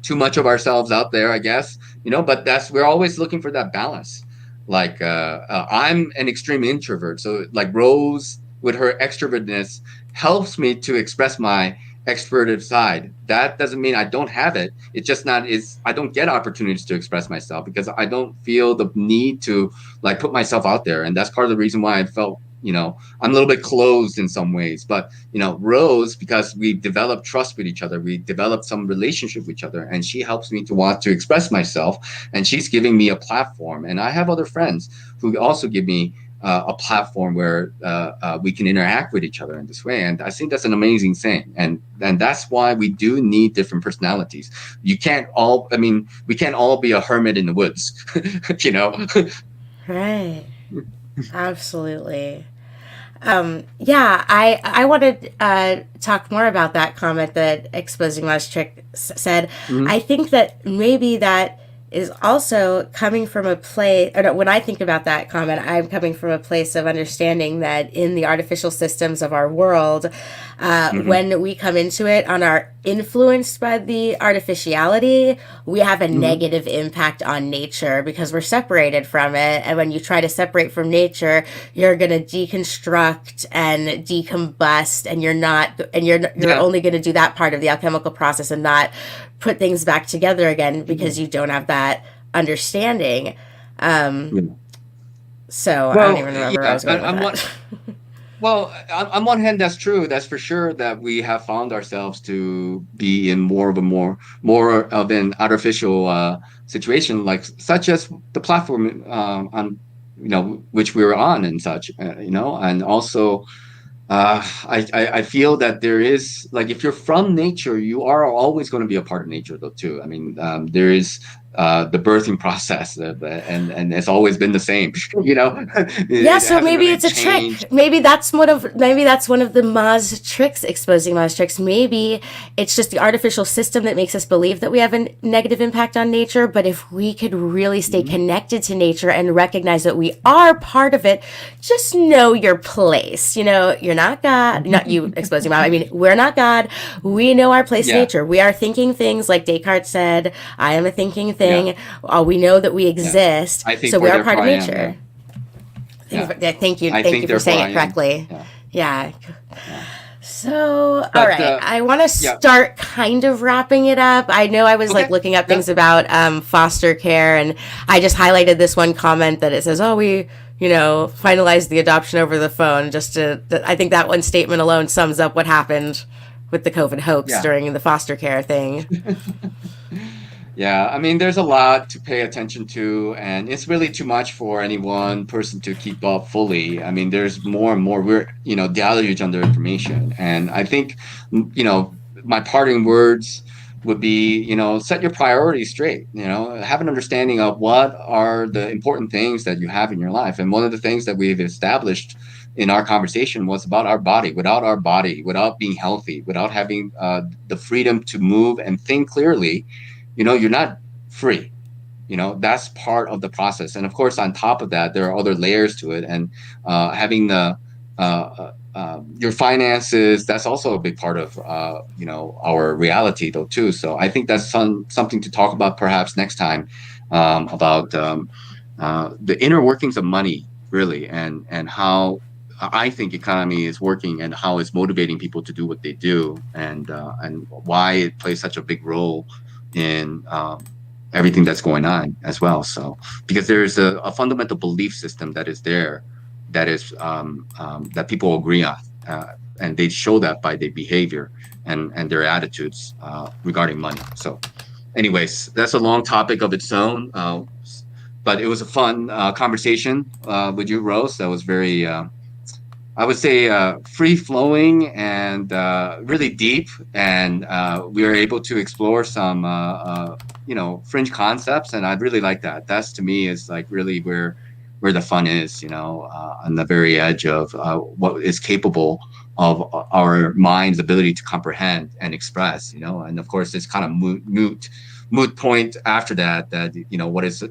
too much of ourselves out there, I guess. But that's we're always looking for that balance. Like I'm an extreme introvert, so like Rose with her extrovertness helps me to express my extroverted side. That doesn't mean I don't have it. It's just not is I don't get opportunities to express myself because I don't feel the need to like put myself out there. And that's part of the reason why I felt I'm a little bit closed in some ways, but Rose, because we developed trust with each other, we developed some relationship with each other, and she helps me to want to express myself, and she's giving me a platform. And I have other friends who also give me a platform where we can interact with each other in this way. And I think that's an amazing thing. And that's why we do need different personalities. We can't all be a hermit in the woods, Right. Absolutely. Yeah, I want to talk more about that comment that Exposing Mod's Trick said. Mhm. I think that maybe that is also coming from a place, or no, when I think about that comment, I'm coming from a place of understanding that in the artificial systems of our world, when we come into it on our influenced by the artificiality, we have a negative impact on nature because we're separated from it. And when you try to separate from nature, you're going to deconstruct and decombust, and you're only going to do that part of the alchemical process and not put things back together again because you don't have that understanding. So I don't even remember where I was going with that. Well, on one hand, that's true. That's for sure that we have found ourselves to be in more of an artificial situation, like such as the platform on which we were on and such, and also I feel that there is, like, if you're from nature, you are always going to be a part of nature, though, too. I mean, there is the birthing process, and it's always been the same. Yeah, so maybe it's a trick. Maybe that's one of the Maz tricks, Exposing Maz tricks. Maybe it's just the artificial system that makes us believe that we have a negative impact on nature. But if we could really stay connected to nature and recognize that we are part of it, just know your place. You're not God, not you, Exposing Maz. I mean, we're not God. We know our place in nature. We are thinking things, like Descartes said, I am a thinking thing. We know that we exist, so we are part of nature. Thank you for saying it correctly. Yeah. So, all right, I want to start kind of wrapping it up. I know I was looking up things about foster care, and I just highlighted this one comment that it says, "Oh, we finalized the adoption over the phone." I think that one statement alone sums up what happened with the COVID hoax during the foster care thing. Yeah, I mean, there's a lot to pay attention to, and it's really too much for any one person to keep up fully. I mean, there's more and more. We're, deluge under information. And I think, my parting words would be, set your priorities straight, have an understanding of what are the important things that you have in your life. And one of the things that we've established in our conversation was about our body. Without being healthy, without having the freedom to move and think clearly, you're not free. That's part of the process. And of course, on top of that, there are other layers to it. And having your finances, that's also a big part of, our reality, though, too. So I think that's something to talk about perhaps next time, about the inner workings of money, really, and how I think economy is working and how it's motivating people to do what they do, and why it plays such a big role in everything that's going on as well. So because there's a fundamental belief system that is there, that is that people agree on, and they show that by their behavior and their attitudes regarding money. So anyways, that's a long topic of its own, but it was a fun conversation with you, Rose. That was very I would say free flowing and really deep, and we were able to explore some fringe concepts, and I really like that. That's, to me, is like really where the fun is, on the very edge of what is capable of our mind's ability to comprehend and express, and of course it's kind of moot point after that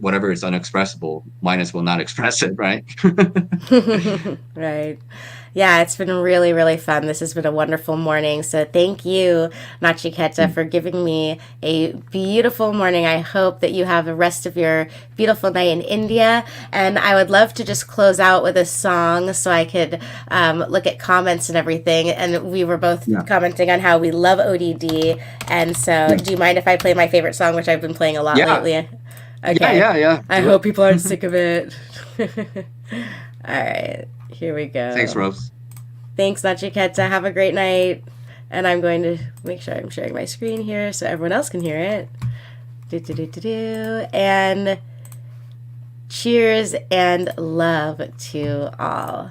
whatever is unexpressible, might as well not express it, right? Right. Yeah, it's been really, really fun. This has been a wonderful morning. So thank you, Nachiketa, for giving me a beautiful morning. I hope that you have the rest of your beautiful night in India. And I would love to just close out with a song so I could look at comments and everything. And we were both commenting on how we love ODD. And so do you mind if I play my favorite song, which I've been playing a lot lately? Okay. Yeah. I hope people aren't sick of it. All right, here we go. Thanks, Rose. Thanks, Nachiketa. Have a great night. And I'm going to make sure I'm sharing my screen here so everyone else can hear it. And cheers and love to all.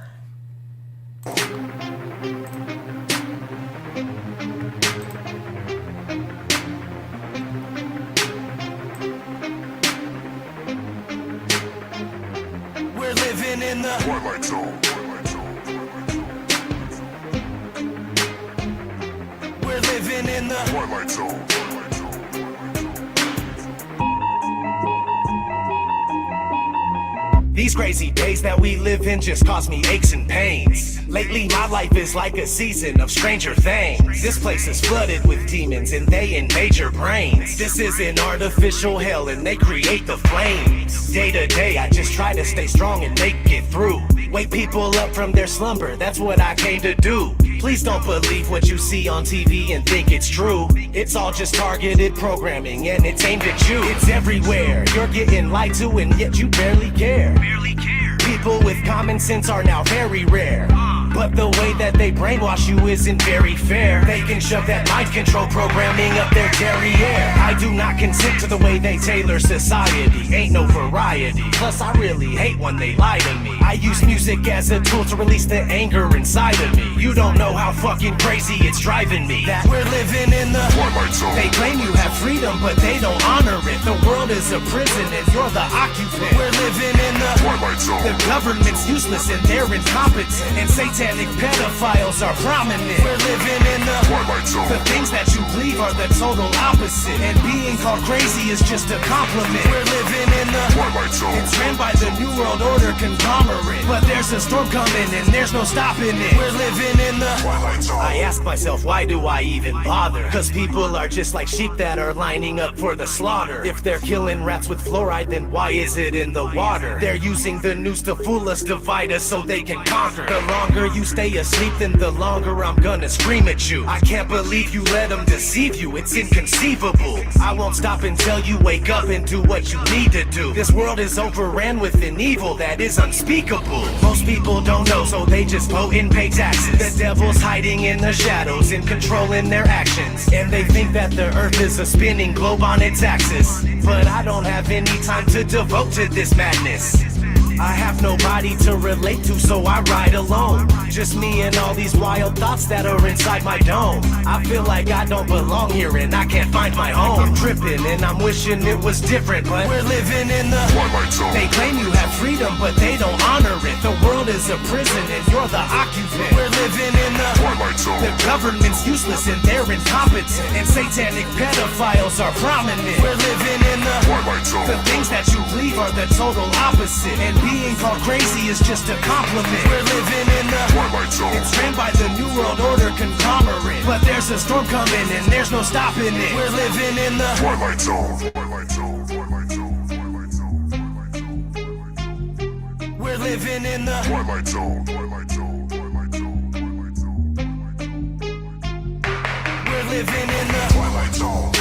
We're living in the Twilight Zone. We're living in the Twilight Zone. These crazy days that we live in just cause me aches and pains. Lately my life is like a season of Stranger Things. This place is flooded with demons and they invade your brains. This is an artificial hell and they create the flames. Day to day I just try to stay strong and make it through. Wake people up from their slumber, that's what I came to do. Please don't believe what you see on TV and think it's true. It's all just targeted programming and it's aimed at you. It's everywhere, you're getting lied to and yet you barely care. People with common sense are now very rare. But the way that they brainwash you isn't very fair. They can shove that mind control programming up their derriere. I do not consent to the way they tailor society. Ain't no variety. Plus I really hate when they lie to me. I use music as a tool to release the anger inside of me. You don't know how fucking crazy it's driving me. That we're living in the Twilight Zone. They claim you have freedom but they don't honor it. The world is a prison and you're the occupant. We're living in the Twilight Zone. The government's useless and they're incompetent. And satanic pedophiles are prominent. We're living in the Twilight Zone. The things that you believe are the total opposite. And being called crazy is just a compliment. We're living in the Twilight Zone. It's ran by the New World Order conglomerate. But there's a storm coming and there's no stopping it. We're living in the Twilight Zone. I ask myself, why do I even bother? Cause people are just like sheep that are lining up for the slaughter. If they're killing rats with fluoride, then why is it in the water? They're using the news to fool us, divide us so they can conquer. The longer you stay asleep, then the longer I'm gonna scream at you. I can't believe you let them deceive you, it's inconceivable. I won't stop until you wake up and do what you need to do. This world is overran with an evil that is unspeakable. Most people don't know, so they just vote and pay taxes. The devil's hiding in the shadows and controlling their actions. And they think that the earth is a spinning globe on its axis. But I don't have any time to devote to this madness. I have nobody to relate to, so I ride alone. Just me and all these wild thoughts that are inside my dome. I feel like I don't belong here and I can't find my home. I'm tripping and I'm wishing it was different, but we're living in the Twilight Zone. They claim you have freedom, but they don't honor it. The world is a prison and you're the occupant. We're living in the Twilight Zone. The government's useless and they're incompetent. And satanic pedophiles are prominent. We're living in the Twilight Zone. The things that you believe are the total opposite. And being called crazy is just a compliment. We're living in the Twilight Zone. It's ran by the New World Order conglomerate. But there's a storm coming and there's no stopping it. We're living in the Twilight Zone. Twilight Zone. Twilight Zone. Twilight Zone. Twilight Zone. We're living in the Twilight Zone. Twilight Zone. Twilight Zone. Twilight Zone. We're living in the Twilight Zone.